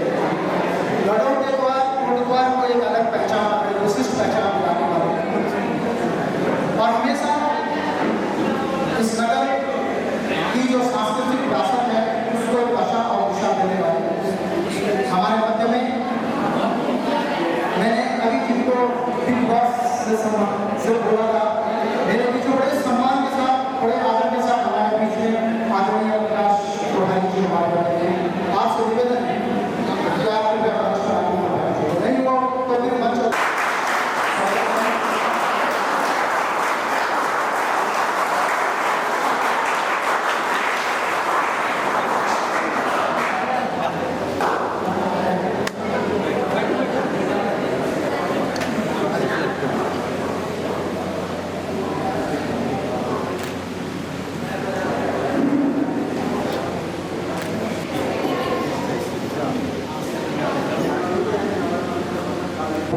गढ़ों के द्वार कोटद्वार को एक अलग पहचान एक विशिष्ट पहचान दिलाने वाले और हमेशा इस नगर की जो सांस्कृतिक विरासत है उसको भाषा और दिशा देने वाले हमारे मध्य में मैंने अभी जिनको बिग बॉस से बोला था मेरे बीच बड़े सम्मान के साथ बड़े आदर के साथ हमारे बीच में आदरणीय प्रकाश प्रधानी जी हमारे मध्य में आपसे निवेदन है कि आप नहीं हुआ तो फिर मंच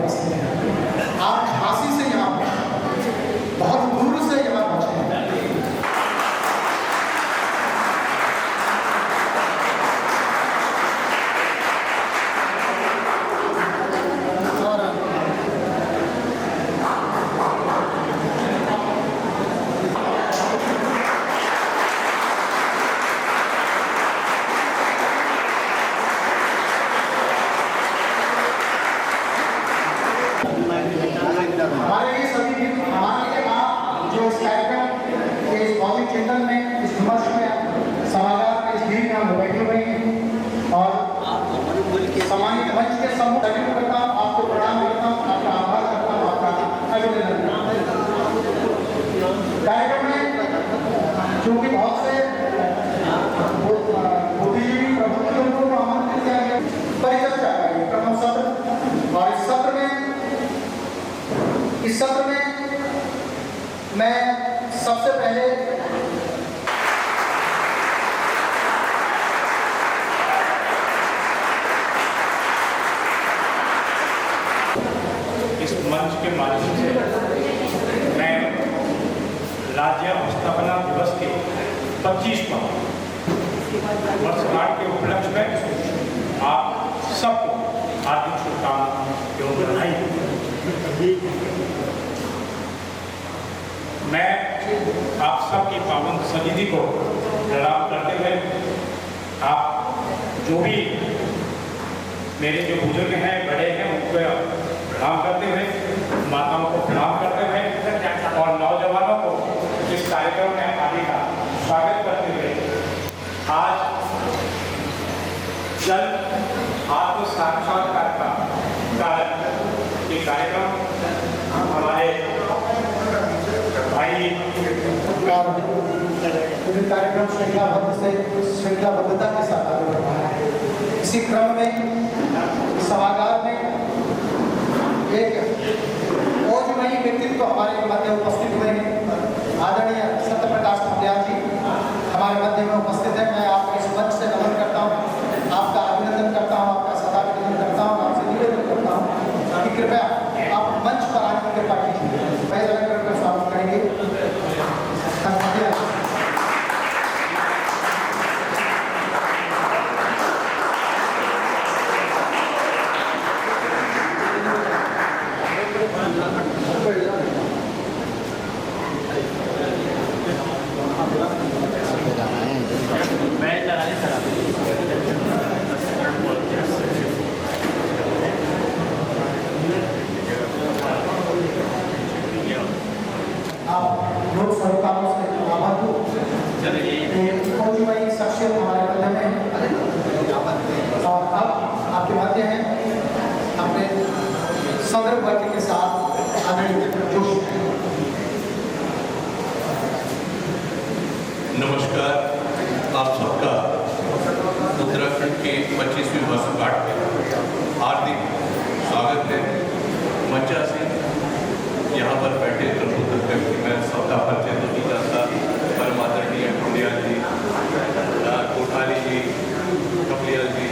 आप झांसी से यहाँ बहुत दूर से यहाँ पहुँचे हैं और हमारे लिए सभी हमारे लिए आप जो इस कार्यक्रम के इस भौतिक चिंतन में इस विमर्श में सभागार में इस भीड़ में बैठे हुए हैं और सामान्य मंच के सम्मुख दंडित करता हूँ आपको प्रणाम करता हूँ आपका आभार करता हूँ आपका अभिनंदन करता हूँ। कार्यक्रम में चूंकि बहुत से बुद्धिजीवी प्रबुद्धियों को आमंत्रित किया गया परिचर्चा का ये प्रथम सत्र और इस सत्र में मैं सबसे पहले इस मंच के माध्यम से मैं राज्य स्थापना दिवस के 25वां वर्षगांठ के उपलक्ष्य में आप सबको हार्दिक शुभकामनाएं एवं बधाई। मैं आप सबकी पावन समिति को प्रणाम करते हुए आप जो भी मेरे जो बुजुर्ग हैं बड़े हैं उनको प्रणाम करते हुए माताओं को प्रणाम करते हुए और नौजवानों को इस कार्यक्रम में आने का स्वागत करते हुए आज जल आत्म साक्षात्कार का ये कार्यक्रम हमारे विभिन्न कार्यक्रम श्रृंखलाबद्धता के साथ आगे बढ़ रहा है। इसी क्रम में सभागार में एक ओजमयी व्यक्तित्व हमारे मध्य उपस्थित हुए हैं। आदरणीय सत्य प्रकाश पंड्या जी हमारे मध्य में उपस्थित है। मैं आपको इस मंच से नमन करता हूँ, आपका अभिनंदन करता हूँ, आपका सदाभिनंदन करता हूँ, आपसे निवेदन करता हूँ कि कृपया आप मंच पर आने की कृपा कीजिए। मैं जगह कर स्वागत करेंगे। लोक सरोकारों से आभार शख्सियत हमारे मध्य में और अब आपके मध्य हैं अपने सदर वर्ग के साथ आदरणीय जोशी। नमस्कार, आप सबका उत्तराखंड के 25वीं वर्षगांठ में हार्दिक स्वागत है। मंचा से यहाँ पर बैठे प्रबुद्ध व्यक्ति मैं सबका परिचय तो नहीं जानता, परम आदरणीय पंड्या जी, कोठारी जी, कपिलिया जी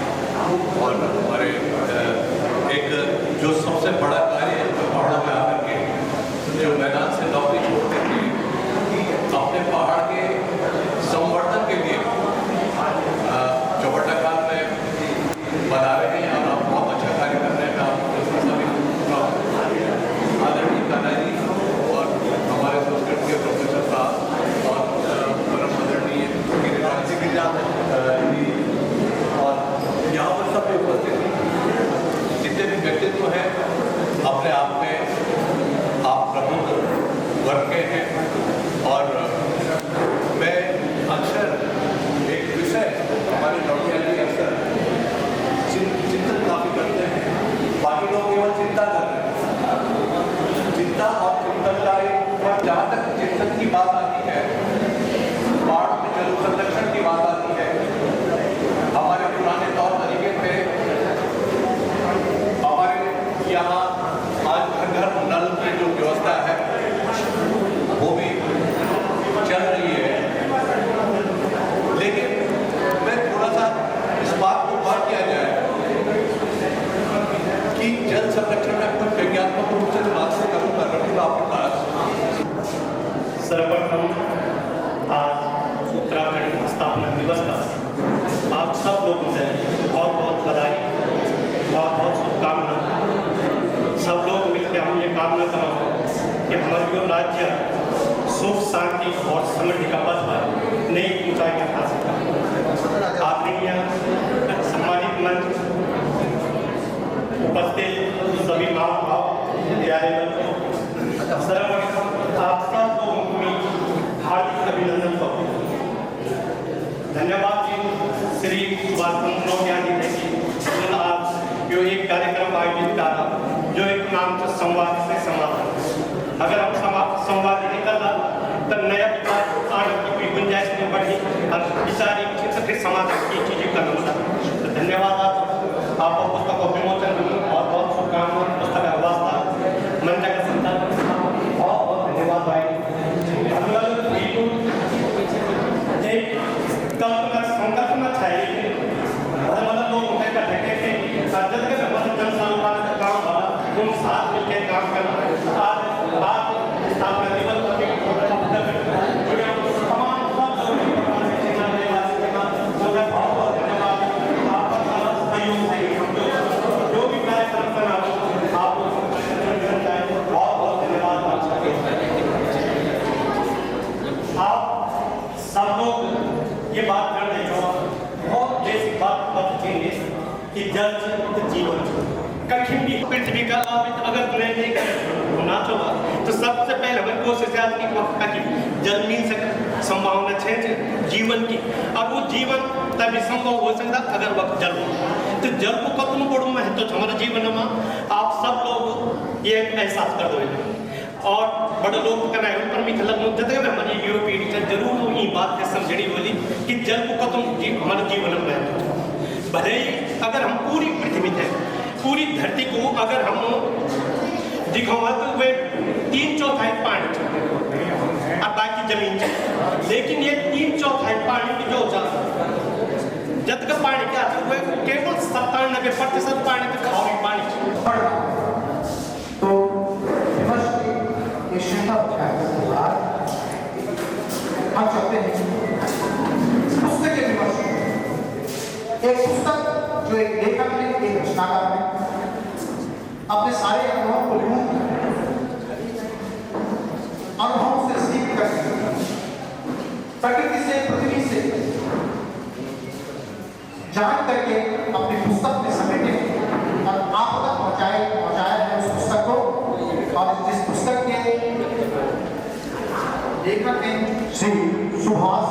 और हमारे एक जो सबसे बड़ा कार्य है पहाड़ों में आकर के जो मैदान से नौकरी छोड़ते थे अपने पहाड़ के संवर्धन के लिए चौबट्टा खान में बना रहे हैं और आप बहुत अच्छा कार्य कर रहे हैं। आदरणीय कान्हा जी और हमारे संस्कृत के प्रोफेसर साहब और परम आदरणीय गिरिराज जी और यहाँ पर सब उपस्थित जितने भी व्यक्तित्व हैं अपने आप में आप प्रबुद्ध वर्ग के हैं। और मैं अक्सर एक विषय हमारे लौटिया जी अक्सर चिंतन काफी करते हैं, बाकी लोग केवल चिंता कर रहे हैं। चिंता और चिंतन का एक जहाँ तक चिंतन की बात आती है, बाढ़ में जल संरक्षण की बात आती है, हमारे पुराने तौर तरीके पे हमारे यहाँ आज घर घर नल की जो व्यवस्था है वो भी चल रही है। लेकिन मैं थोड़ा सा इस बात को बात किया जाए कि जल संरक्षण में कुछ वैज्ञानिक रूप से बात से करूँगा आपके पास। सर्वप्रथम आज उत्तराखंड स्थापना दिवस का आप सब लोगों से बहुत बहुत बधाई, बहुत बहुत शुभकामना। सब लोग मिलकर हम ये कामना करें कि हमारा जो राज्य सुख शांति और समृद्धि का पथ पर नई ऊंचाइयां हासिल करें। आदरणीय सम्मानित मंच उपस्थित सभी महानुभाव प्यारे बच्चों, सर्वप्रथम आप सब लोगों को हार्दिक अभिनंदन करूँ। धन्यवाद जी श्री सुभाष चंद्र जी ने आज जो एक कार्यक्रम आयोजित करा जो एक नाम से संवाद से समाधान। अगर हम संवाद नहीं कर रहा तो नया विचार आने की कोई गुंजाइश नहीं बढ़ी और विचारी फिर समाधान की चीजें करना होता। तो धन्यवाद आपको पुस्तक को विमोचन और बहुत शुभकामनाएं पुस्तक का वास्ता मंच का संचालन बहुत बहुत धन्यवाद भाई। कल्पना संकल्पना चाहिए मतलब लोग उठे कर देखे थे जब तक जन सामान्य का काम वाला तुम साथ मिलकर काम करना आज स्थापना दिवस पर तमाम सब बहुत धन्यवाद आपका सहयोग से जो भी कार्यक्रम करना आप बहुत बहुत धन्यवाद। आप सब लोग ये बात कर रहे हो बहुत बेसिक बात बताएंगे कि जल जीवन कठिन भी पृथ्वी का अगर नहीं होना चाहोगा तो सबसे पहले हमें कोशिश की जल मिल सके संभावना है जीवन की और वो जीवन तभी संभव हो सकता अगर वह जल हो तो जल को कतनो बड़ो महत्व हमारे जीवन में आप सब लोग ये एहसास कर दो। और बड़े लोग कहना है ऊपर में खलक मुद्दत है हमारी यो पीढ़ी से जरूर वो ये बात है समझनी बोली कि जल को खत्म हमारे जीवन में है। भले ही अगर हम पूरी पृथ्वी थे पूरी धरती को अगर हम दिखावा तो वे 3/4 पानी और बाकी जमीन लेकिन ये 3/4 पानी की जो जब तक पानी क्या था वे केवल 97% पानी तक खाओ पानी तो ये श्रृंखला हम चाहते हैं पुस्तक के विमर्श एक पुस्तक जो एक लेखक ने एक रचनाकार ने अपने सारे अनुभव को लिखूं अनुभव से सीख कर प्रकृति से पृथ्वी से जान करके अपनी पुस्तक में समेटे और आप तक पहुंचाया है उस पुस्तक को। और जिस पुस्तक के लेखक हैं श्री सुभाष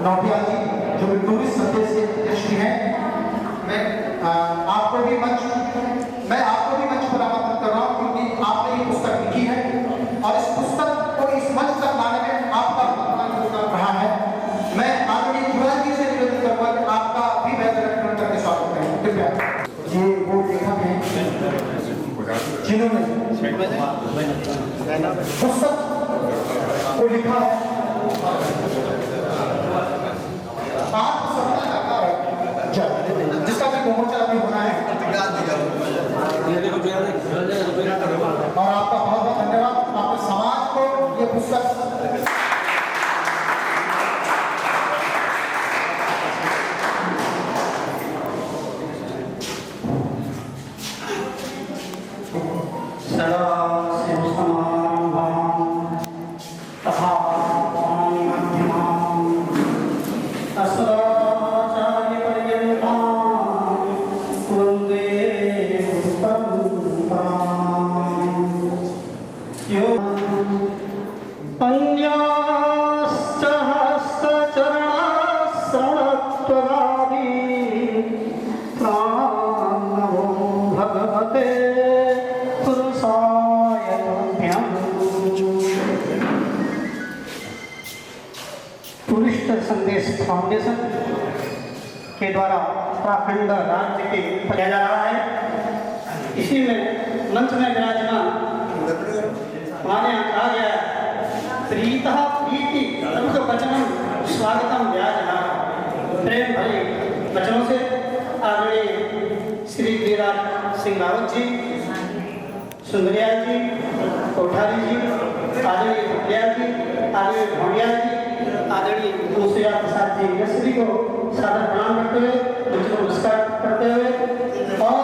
नौटियाल जी जो कि टूरिस्ट संदेश के दृष्टि हैं, मैं आपको भी मंच पर आमंत्रित कर रहा हूँ क्योंकि आपने ये पुस्तक लिखी है और इस पुस्तक को इस मंच तक लाने में आपका योगदान रहा है। मैं आदरणीय जुगल जी से निवेदन करूंगा कि आपका भी वैध करके स्वागत करें कृपया। ये वो लेखक हैं जिन्होंने पुस्तक को लिखा है जिसका भी विमोचन अभी होना है और आपका बहुत बहुत धन्यवाद। आपके समाज को ये पुस्तक संदेश फाउंडेशन के द्वारा उत्तराखंड राज्य के किया जा रहा है। इसी में मंच में विराजमान हमारे यहाँ कहा गया प्रीतः प्रीति प्रमुख वचनम स्वागतम व्याजहा प्रेम भरे वचनों से आदरणीय श्री गिरिराज सिंह रावत जी, सुंदरियाल जी, कोठारी जी, आदरणीय भटियाल जी, आदरणीय भौड़ियाल जी, आदरणीय दूसरा प्रसाद जी यशवी को सादर प्रणाम करते हुए मुझको नमस्कार करते हुए और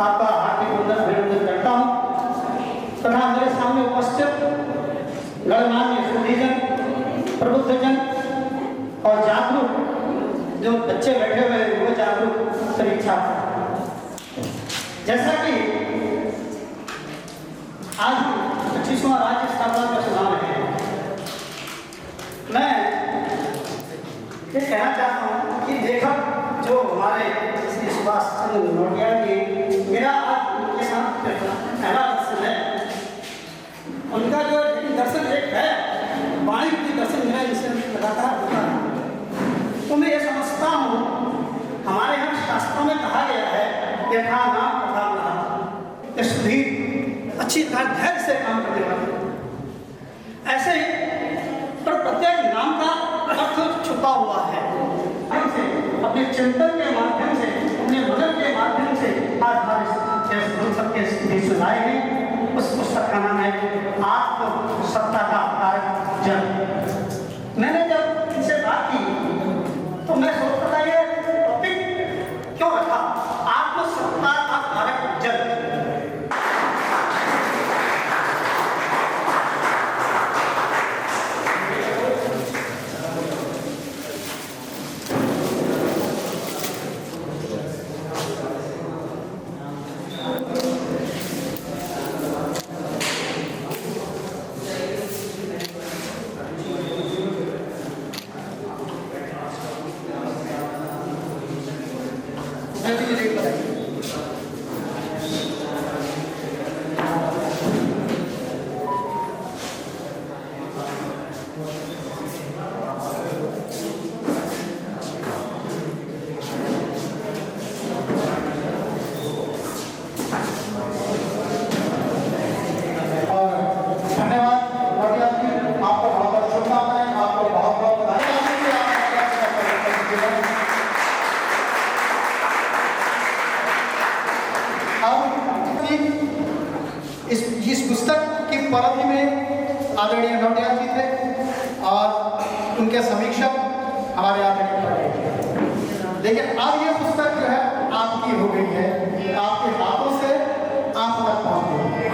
आपका हार्दिक अभिनंदन करता हूँ तथा मेरे सामने उपस्थित गणमान्य सुधीजन, प्रबुद्धजन और जागरूक जो बच्चे बैठे हुए हैं वो जागरूक परीक्षा। जैसा कि आज 25वां राज्य स्थापना का चुनाव है, मैं ये कहना चाहता हूँ कि लेखक जो हमारे श्री सुभाष चंद्र नौटियाल जी, मेरा आज उनके साथ पहला दर्शन है। उनका जो दर्शन एक है वाणी की दर्शन मेरा इनसे लगातार होता है। तो मैं ये समझता हूँ हमारे यहाँ शास्त्रों में कहा गया है यथा नाम तथा नाम, सुधीर अच्छी तरह धैर्य से काम करने वाले ऐसे ही पर प्रत्येक नाम का अर्थ छुपा हुआ है। अपने चिंतन के माध्यम से अपने मदद के माध्यम से आज हमारे सबके सुनाए हैं। उस पुस्तक का नाम है आत्मसत्ता का कारक जन। मैंने जब इनसे बात की तो मैं सोचता था ये टॉपिक क्यों रखा आत्मसत्ता का कारक जन। नज़दीक इस पुस्तक की परिधि में आदरणीय नौटियाल जी थे और उनके समीक्षक हमारे आदरणीय पटेल। लेकिन अब ये पुस्तक जो है आपकी हो गई है, आपके हाथों से आप तक पहुँच गई।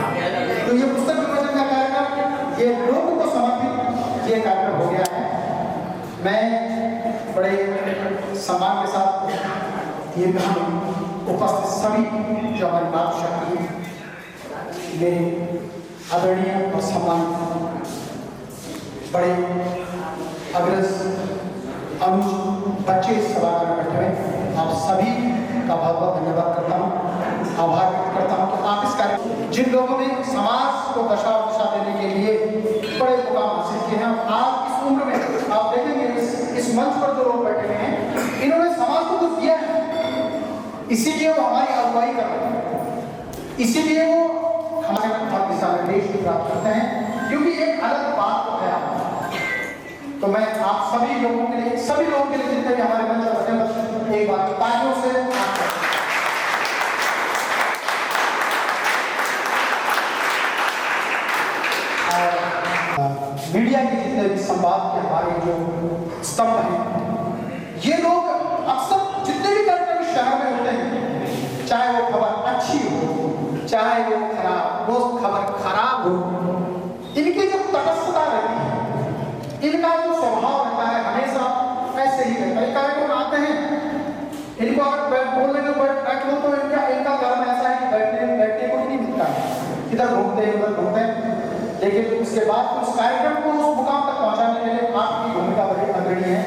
तो ये पुस्तक विमोचन का कार्यक्रम ये लोगों को समर्पित ये कार्यक्रम हो गया है। मैं बड़े सम्मान के साथ ये उपस्थित सभी जो हमारी मातृशक्ति मेरे आदरणीय और सम्मान बड़े अग्रज अनुज बच्चे इस सभागार में बैठे हुए, आप सभी का बहुत बहुत धन्यवाद करता हूँ, आभार व्यक्त करता हूँ कि आप इस कार्य जिन लोगों ने समाज को दशा और दिशा देने के लिए बड़े मुकाम हासिल किए हैं, आज इस उम्र में आप देखेंगे इस मंच पर जो लोग बैठे हुए हैं इन्होंने समाज को कुछ दिया है, इसीलिए वो हमारी अगुवाई कर रहे हैं, इसीलिए वो हमारे दिशा निर्देश भी प्राप्त करते हैं, क्योंकि एक अलग बात तो है। तो मैं आप सभी लोगों के लिए, सभी लोगों के लिए जितने भी हमारे मंच पर बैठे एक बार तालियों से मीडिया के जितने भी संवाद के हमारे जो स्तंभ हैं, ये लोग अक्सर जितने भी कार्यक्रम शहर में होते हैं, चाहे वो खबर अच्छी हो चाहे वो खराब, वो खबर खराब हो, इनकी जो तटस्थता रहती है, इनका जो स्वभाव रहता है हमेशा ऐसे ही रहता है। कार्यक्रम आते हैं, इनको अगर बोलने में बैठ लो तो इनका कारण ऐसा है कि बैठने को नहीं मिलता है, इधर घूमते हैं उधर घूमते हैं, लेकिन उसके बाद उस कार्यक्रम को उस मुकाम तक पहुंचाने के लिए आपकी भूमिका बड़ी अग्रणी है।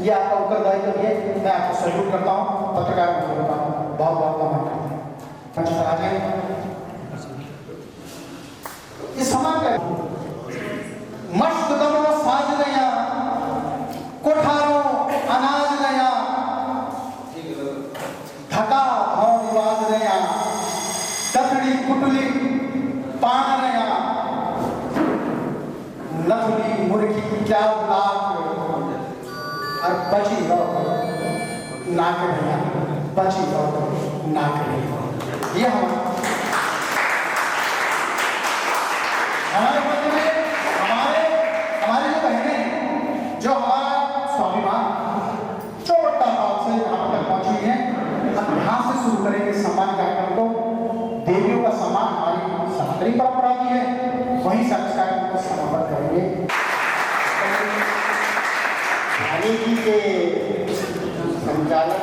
ये आपका उत्तरदायित्व है, मैं आपको सैल्यूट करता हूँ, पत्रकार का बहुत बहुत नमन करता हूँ। इस समाज का मस्त दमो साज गया, कोठारों अनाज गया, धका भौं बाज गया, दथड़ी कुटली पान गया, लथड़ी मुर्गी क्या लाख और बची नाक गया, बची नाक गया। ये हमारे बच्चे में हमारे जो बहनें हैं, जो हमारा स्वाभिमान छोटा भाव से यहाँ तक पहुँची है, अब यहाँ से शुरू करेंगे सम्मान कार्यक्रम को। देवियों का सम्मान हमारी सनातनी परंपरा की है, वहीं से इस कार्यक्रम को समर्पण करेंगे। धानी जी के संचालन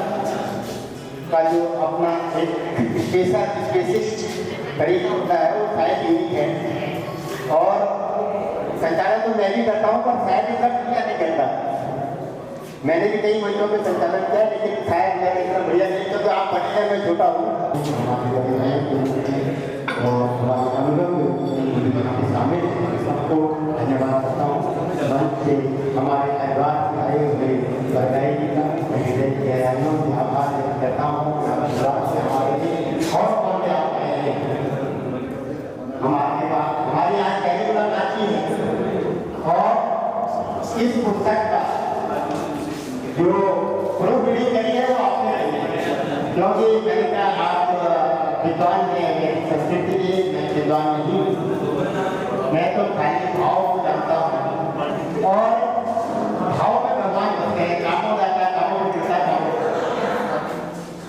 का जो अपना एक स्पेसिस्ट तरीका होता है वो शायद यूनिक है, और संचालन तो मैं भी करता हूँ, पर शायद इतना बढ़िया नहीं करता। मैंने भी कई मंचों में संचालन किया, लेकिन शायद मैं इतना बढ़िया नहीं, तो आप बढ़िया मैं छोटा हूँ और हमारे अनुभव शामिल सबको धन्यवाद करता हूँ। मंच से हमारे परिवार से आए हुए बधाई जी का हृदय की गहराइयों से आभार व्यक्त करता हूँ। हमारे पास हमारी आज पहली मुलाकात की है, और इस पुस्तक का जो प्रूफ रीडिंग करी है वो आपने रही है, क्योंकि मैंने कहा आप विद्वान हैं, मेरी संस्कृति के मैं विद्वान नहीं हूँ, मैं तो खाली भाव को जानता हूँ, और भाव में भगवान करते हैं, कामों जाता है कामों में गिरता है,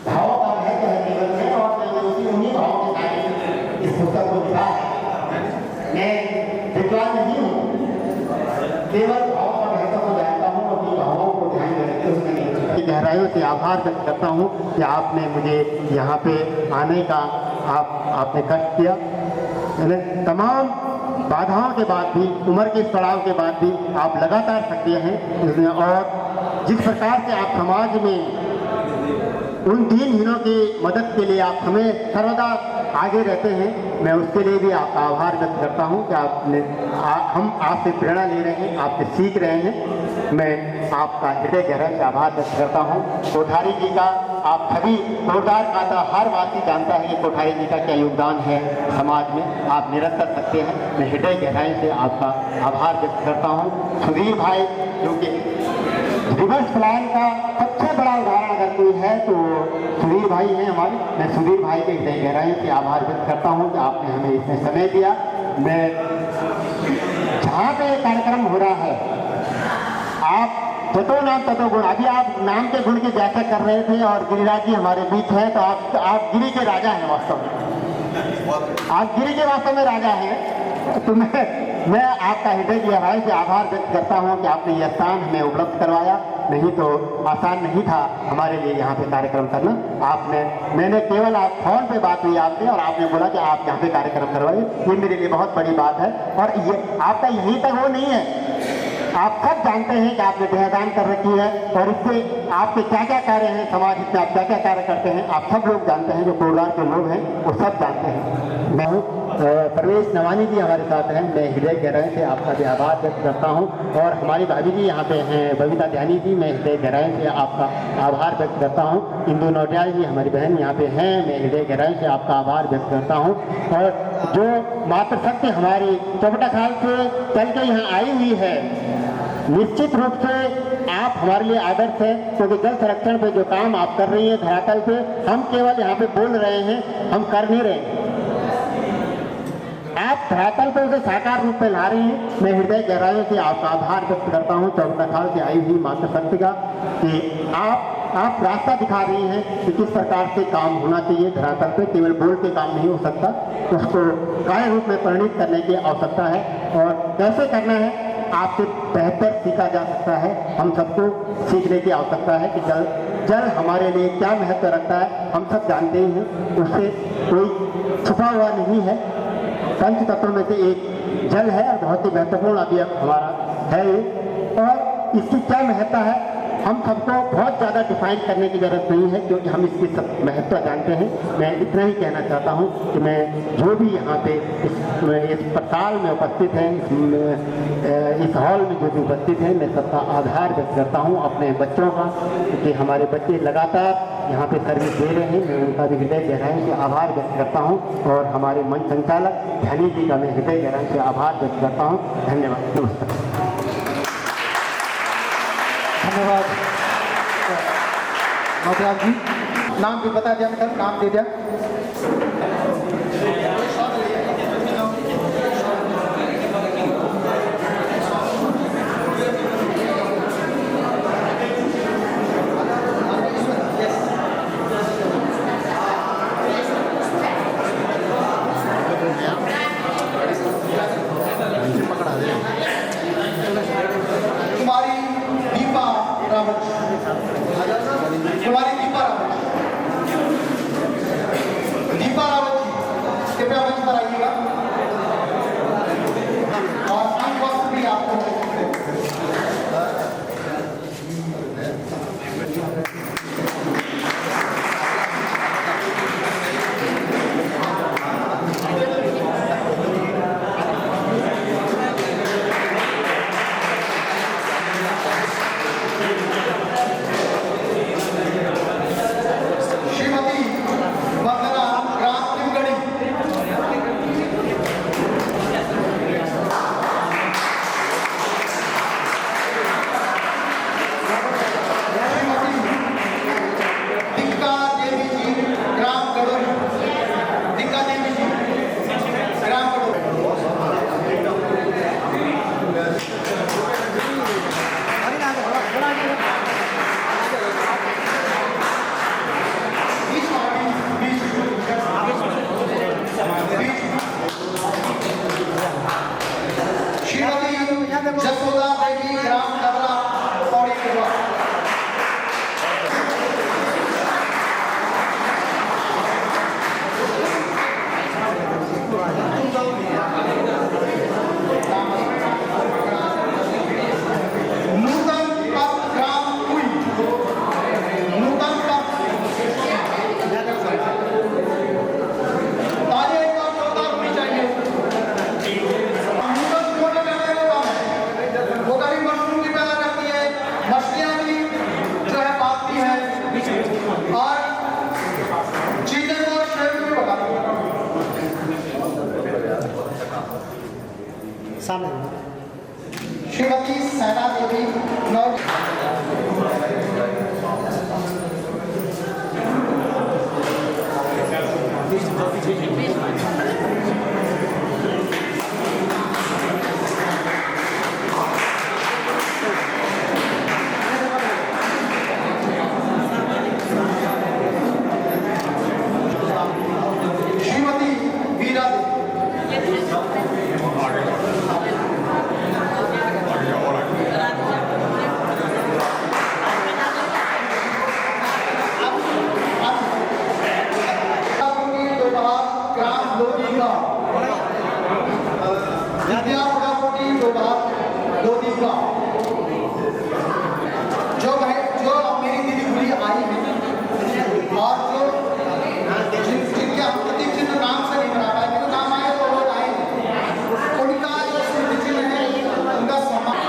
भाव का महत्व है जीवन में, और मैंने उन्हीं भाव के साथ इस पुस्तक को लिखा है। मैं विद्वान नहीं हूँ, केवल भाव का महत्व को जानता हूँ, अपनी भावों को ध्यान में रखते हुए गहराइयों से आभार व्यक्त करता हूँ कि आपने मुझे यहाँ पे आने का आपने कष्ट किया। तमाम बाधाओं के बाद भी, उम्र के पड़ाव के बाद भी आप लगातार सक्रिय हैं, और जिस प्रकार से आप समाज में उन दीनहीनों की मदद के लिए आप हमें सर्वदा आगे रहते हैं, मैं उसके लिए भी आपका आभार व्यक्त करता हूं कि हम आपसे प्रेरणा ले रहे हैं, आपसे सीख रहे हैं। मैं आपका हृदय गहराई से आभार व्यक्त करता हूं। कोठारी जी का आप सभी कोटार का तो हर वासी जानता है कि कोठारी जी का क्या योगदान है समाज में, आप निरंतर सकते हैं। मैं हृदय गहराई से आपका आभार व्यक्त करता हूँ। सुधीर भाई जो कि रिवर्स प्लान का सबसे बड़ा उदाहरण अगर कोई है तो सुधीर भाई हैं हमारे। मैं सुधीर भाई के हृदय गहराई से आभार व्यक्त करता हूँ कि आपने हमें इसमें समय दिया। मैं जहाँ पे कार्यक्रम हो रहा है, आप ततो नाम ततो गुण, अभी आप नाम के गुण की व्याख्या कर रहे थे और गिरिराज जी हमारे बीच हैं, तो आप गिरी के राजा हैं वास्तव में, आप गिरी के वास्तव में राजा हैं। तो मैं आपका हृदय गहराई से आभार व्यक्त करता हूँ कि आपने यह स्थान हमें उपलब्ध करवाया, नहीं तो आसान नहीं था हमारे लिए यहाँ पे कार्यक्रम करना। मैंने केवल आप फोन पे बात हुई आपसे और आपने बोला कि आप यहाँ पे कार्यक्रम करवाइए, ये मेरे लिए बहुत बड़ी बात है। और ये आपका यहीं तक वो नहीं है, आप सब जानते हैं कि आपने देहदान कर रखी है और इससे आपके क्या क्या कार्य हैं, समाज में आप क्या क्या कार्य करते हैं, आप सब लोग जानते हैं, जो कोरदार के लोग हैं वो सब जानते हैं। मैं हूँ परवेश नवानी जी हमारे साथ हैं, मैं हृदय गहराई से आपका भी आभार व्यक्त करता हूँ। और हमारी भाभी जी यहाँ पे हैं बबीता ध्यानी जी, मैं हृदय गहराई से आपका आभार व्यक्त करता हूँ। इंदु नौटियाल जी हमारी बहन यहाँ पे हैं, मैं हृदय गहराई से आपका आभार व्यक्त करता हूँ। और जो मातृशक्ति हमारी चौबटा खाल से चल के यहाँ आई हुई है, निश्चित रूप से आप हमारे लिए आदर्श है, क्योंकि जल संरक्षण पे जो काम आप कर रही हैं धरातल पे, हम केवल यहाँ पे बोल रहे हैं, हम कर नहीं रहे हैं, आप धरातल पे उसे साकार रूप में ला रही हैं। मैं हृदय गहराइयों से आपका आभार व्यक्त करता हूँ चौबटा खाल से आई हुई मातृशक्ति का, कि आप रास्ता दिखा रही हैं कि किस प्रकार से काम होना चाहिए धरातल पे। केवल बोल के काम नहीं हो सकता, उसको कार्य रूप में परिणित करने की आवश्यकता है। और कैसे करना है आपसे बेहतर सीखा जा सकता है, हम सबको सीखने की आवश्यकता है कि जल हमारे लिए क्या महत्व रखता है, हम सब जानते ही हैं, उससे कोई छुपा हुआ नहीं है। पंच तत्वों में से एक जल है और बहुत ही महत्वपूर्ण अभी हमारा है ये, और इसकी क्या महत्ता है हम सबको बहुत ज़्यादा डिफाइन करने की ज़रूरत नहीं है, क्योंकि हम इसकी सब महत्व जानते हैं। मैं इतना ही कहना चाहता हूँ कि मैं जो भी यहाँ पे इस पताल में उपस्थित हैं, इस हॉल में जो भी उपस्थित हैं, मैं सबका आभार व्यक्त करता हूँ अपने बच्चों का, क्योंकि हमारे बच्चे लगातार यहाँ पे सर्विस दे रहे हैं। मैं उनका भी हृदय गहराई से आभार व्यक्त करता हूँ। और हमारे मंच संचालक ध्यानी जी का मैं हृदय गहराई से आभार व्यक्त करता हूँ। धन्यवाद, नमस्कार। धन्यवाद नौटियाल जी। नाम भी बता दिया, मैं नाम दे दिया। दीपा रावत जी कृपया मंच पर आइएगा और अंक वस्त्र भी आपको श्रीमती सैना देवी श्रीमती वीरा ग्राम लोधी का विद्या प्रॉपर्टी लोधी का जो मेरी दीदी बुरी आई है और जो जिनके हम प्रतीक चिन्ह नाम से नहीं बना पाए, मेरे नाम आए तो वो आए, उनका जो स्मृति चिन्ह है उनका सम्मान।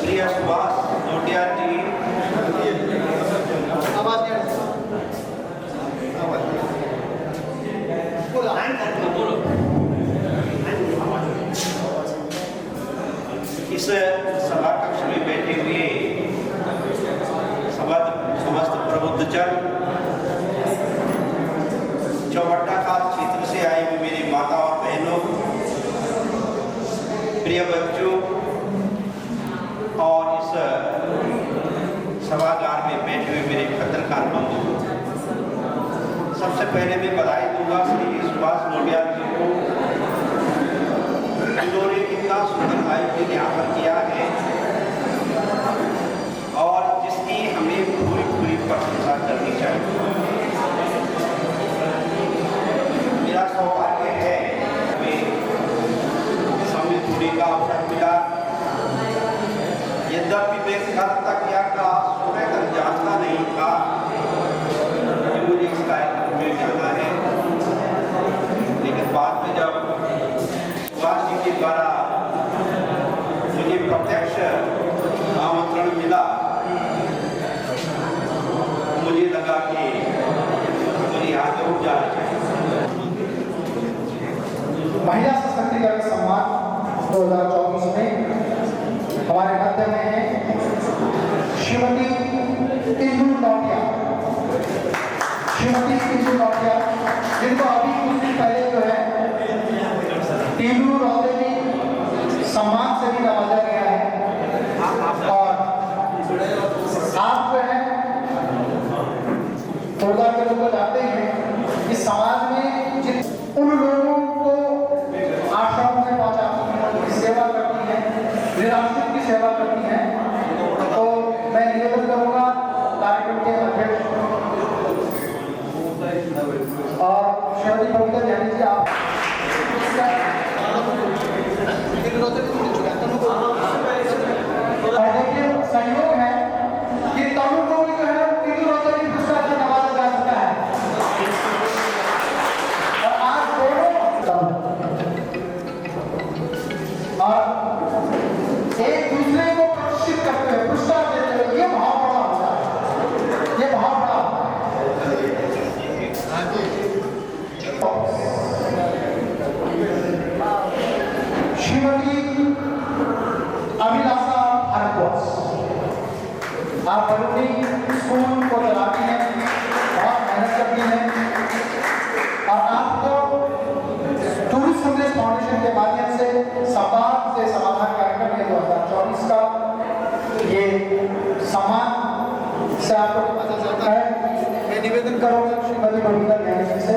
प्रिया सुभाष नोटियाल जी इस सभा कक्ष में बैठे हुए समस्त प्रबुद्धजन चौबट्टा खास क्षेत्र से आए हुए मेरे प्रिय बच्चों और इस सभागार में बैठे हुए मेरे पत्रकार बंधु, सबसे पहले मैं बधाई दूंगा श्री सुभाष नोटियाल जी को, जिन्होंने कितना सुंदर आयोजन यहाँ पर किया है और जिसकी हमें पूरी पूरी प्रशंसा करनी चाहिए। मेरा सौभाग्य है हमें समय जुड़ने का अवसर मिला। यद्यपि मैं कल तक या का सुबह तक जानता नहीं था कि मुझे इस कार्यक्रम में जाना है, लेकिन बाद में जब सुभाष जी के द्वारा मुझे प्रत्यक्ष आमंत्रण मिला, मुझे लगा कि मुझे यहाँ जरूर जाना चाहिए। महिला सशक्तिकरण सम्मान 2024 में हमारे मध्य में है श्रीमती इंदु नौटिया, जिनको अभी कुछ दिन पहले जो है टीलू रौदेवी सम्मान से भी नवाजा गया है। और आप जो है तोड़दार के लोग जाते हैं इस समाज में जिन उन लोगों को आश्रम में पहुंचाती हैं, उनकी सेवा करती हैं, निराश्रित की सेवा करती हैं। तो मैं निवेदन करूंगा कार्यक्रम के अध्यक्ष और श्रीमती पवित्र जानी जी, आप और देखिए सहयोग है कि तनु को भी जो है तीन रोजगार की पुरस्कार से नवाजा जा सकता है। और आज दोनों और एक दूसरे को प्रोत्साहित करते हुए पुरस्कार देते हुए ये भाव बड़ा होता है, ये भाव बड़ा होता है। श्रीमती अभिलाषा भारद्वाज, आप बरूनी स्कूल को चलाती हैं, बहुत मेहनत करती हैं और आपको टूरिस्ट संदेश फाउंडेशन के माध्यम से संवाद से समाधान कार्यक्रम में 2024 का ये सम्मान से आपको पता चलता है। मैं निवेदन करूँगा श्रीमती बबीता न्याय जी से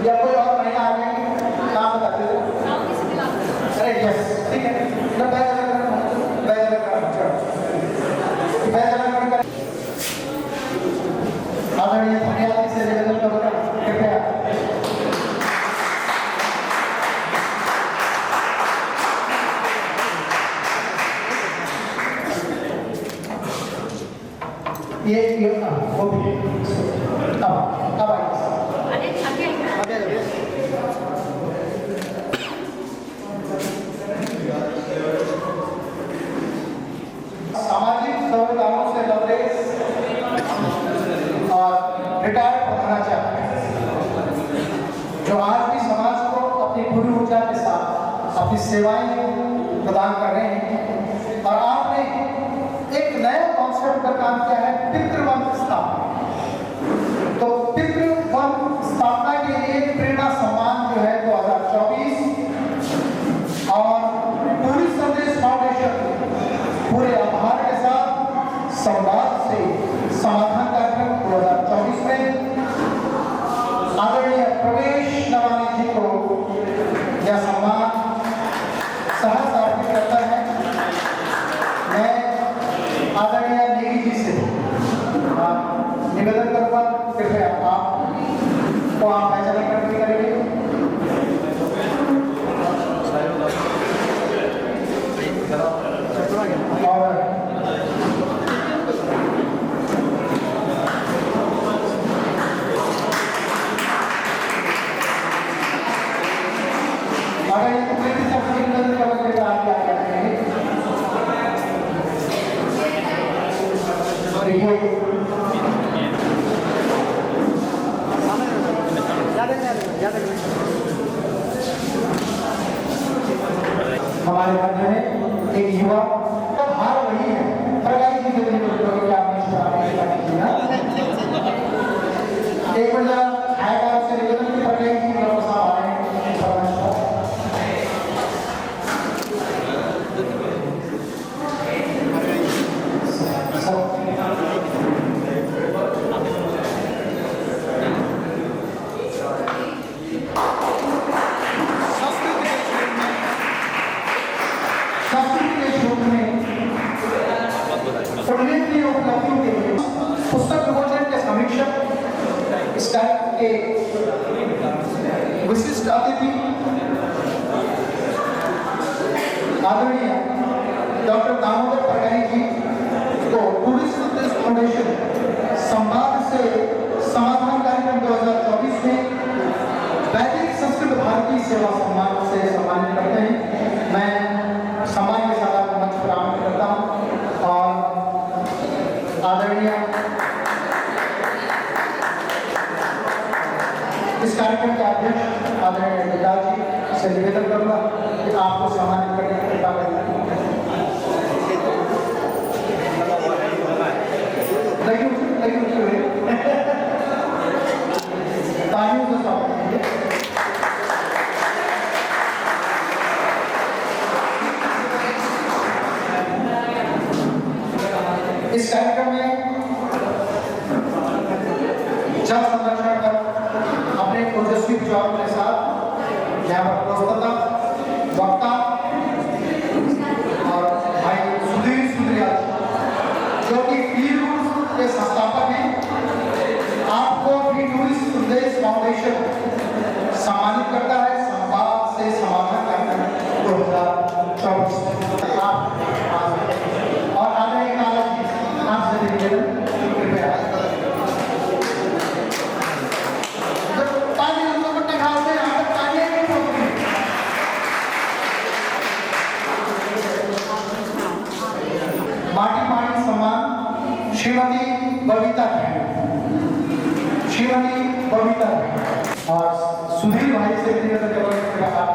या कोई और महिला आ गई नाम बताते हैं। अरे यस, ठीक है, मैं आदरणीय धन्यवाद से निवेदन करूँगा कृपया ये वो भी अब सामाजिक सरोकारों से लबरेज और रिटायर्ड प्रधानाचार्य जो आज भी समाज को अपनी पूरी ऊर्जा के साथ अपनी सेवाएं प्रदान कर रहे हैं। और आपने एक नया कॉन्सेप्ट पर काम किया है, पितृवन स्थापना। तो पितृवन स्थापना के लिए प्रेरणा सम्मान जो है 2024 और टूरिस्ट संदेश फाउंडेशन पूरे आभार के साथ संवाद से समाधान कार्यक्रम 2024 में आदरणीय प्रवेश नवानी जी को यह सम्मान सहर्ष अर्पित करता है। मैं आदरणीय नेगी जी से निवेदन करूँगा कृपया आप पहचान करेंगे। और हमारे मध्य में एक युवा का हार वही है, प्रगाई जी के लिए एक बजा आएगा से निवेदन की प्रगाई जी साहब आए संस्कृति के क्षेत्र में उल्लेखनीय उपलब्धियों के लिए पुस्तक विमोचन के समीक्षक इस टाइप के विशिष्ट अतिथि आदरणीय डॉक्टर दामोदर परगनी जी को टूरिस्ट फाउंडेशन संवाद से समाधान कार्यक्रम 2024 में वैदिक संस्कृत भारती सेवा सम्मान से सम्मानित करते हैं। मैं सम्मान के साथ आपको मंच पर आमंत्रित करता हूँ और आदरणीय इस कार्यक्रम के अध्यक्ष आदरणीय विकास जी से निवेदन करूंगा कि आपको सम्मानित करने की कृपा करें। तालियों से स्वागत कीजिए। इस कार्यक्रम में जल संरक्षण पर अपने ओजस्वी विचारों के साथ यहाँ पर प्रस्तुता वक्ता और भाई सुधीर सुंदरिया जो कि फील्ड रूल्स के संस्थापक हैं, आपको भी टूरिस्ट संदेश फाउंडेशन सम्मानित करता है संवाद से समाधान कार्यक्रम 2024 और आदरणीय काला जी आपसे निवेदन कृपया माटी पानी सम्मान श्रीमती बबीता और सुधीर भाई से निवेदन करेंगे आप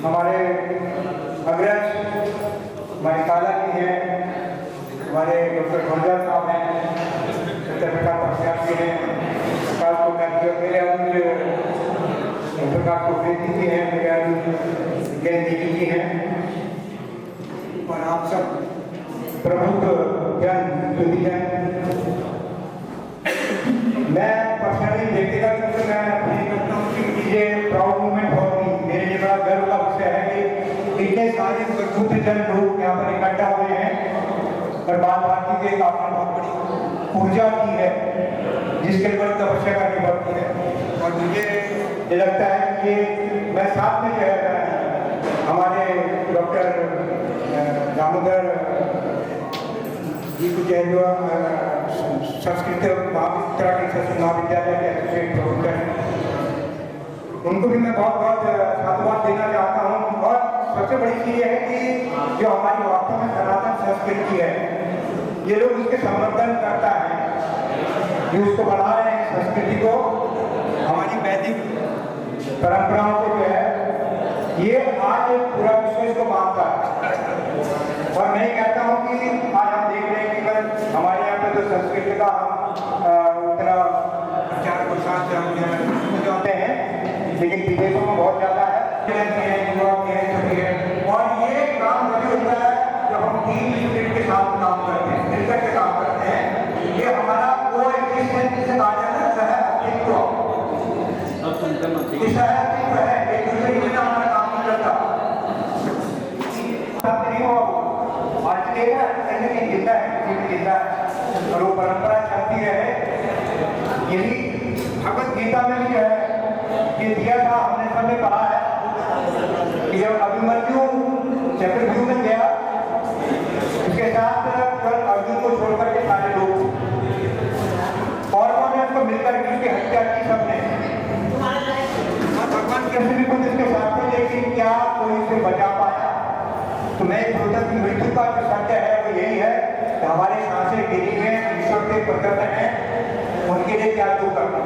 हमारे अग्रज हमारे काला जी हैं, हमारे डॉक्टर ढोलर साहब हैं, सत्यप्रकाश प्रसाद जी हैं, प्रकाश को मेरे अनुज प्रकाश को बेटी जी हैं, मेरे अनुज जैन देवी जी हैं, और आप सब प्रमुख जन सुधीजन। मैं पर्सनली व्यक्तिगत रूप से मैं फील करता हूँ कि ये प्राउड मूवमेंट होगी। मेरे लिए बड़ा गर्व का विषय है कि इतने सारे बुद्ध जन लोग यहाँ पर इकट्ठा हुए हैं और बाल भारती के आपने बहुत बड़ी ऊर्जा की है जिसके लिए तपस्या करनी पड़ती है। और मुझे ये लगता है कि ये मैं साथ में जो है हमारे डॉक्टर दामोदर जी को जो है जो संस्कृत महाविद्यालय के एसोसिएट प्रोफेसर हैं, उनको भी मैं बहुत बहुत साधुवाद देना चाहता हूँ। और सबसे बड़ी चीज़ ये है कि जो हमारी वास्तव में सनातन संस्कृति है, ये लोग इसके संवर्धन करता है, जो उसको बढ़ा रहे हैं संस्कृति को, हमारी वैदिक परंपराओं को जो है ये आज पूरा विश्व इसको मानता है। और मैं ये कहता हूँ कि आज हम देख रहे हैं कि हमारे यहाँ पे तो संस्कृति का हम उतना प्रचार प्रसार होते हैं, लेकिन विदेशों में बहुत ज़्यादा है, युवा के सभी है। और ये काम तभी होता है जब हम टीम स्पिरिट के साथ काम करते हैं, मिलकर के काम करते हैं। ये हमारा वो एक्सिस्टेंस जिसे कहा जाता है सह-अस्तित्व, सह-अस्तित्व है, एक दूसरे के बिना हमारा काम नहीं चलता। आज के कहीं जिंदा है, जिंदा है, और वो परंपरा चलती रहे। यही भगवत गीता में भी है कि दिया था, हमने सबने पढ़ा है कि जब अभिमन्यु चक्रव्यूह में गया, उसके साथ अर्जुन को छोड़कर के सारे लोग, कौरवों ने उसको मिलकर उसकी हत्या की सबने, और भगवान कृष्ण भी कुछ इसके साथ थे, लेकिन क्या कोई उसे बचा पाया? तो मैं सोचा कि मृत्यु का जो सत्य है वो यही है कि हमारे सांसें गिरी में ईश्वर के प्रकट हैं, उनके लिए क्या तो करना।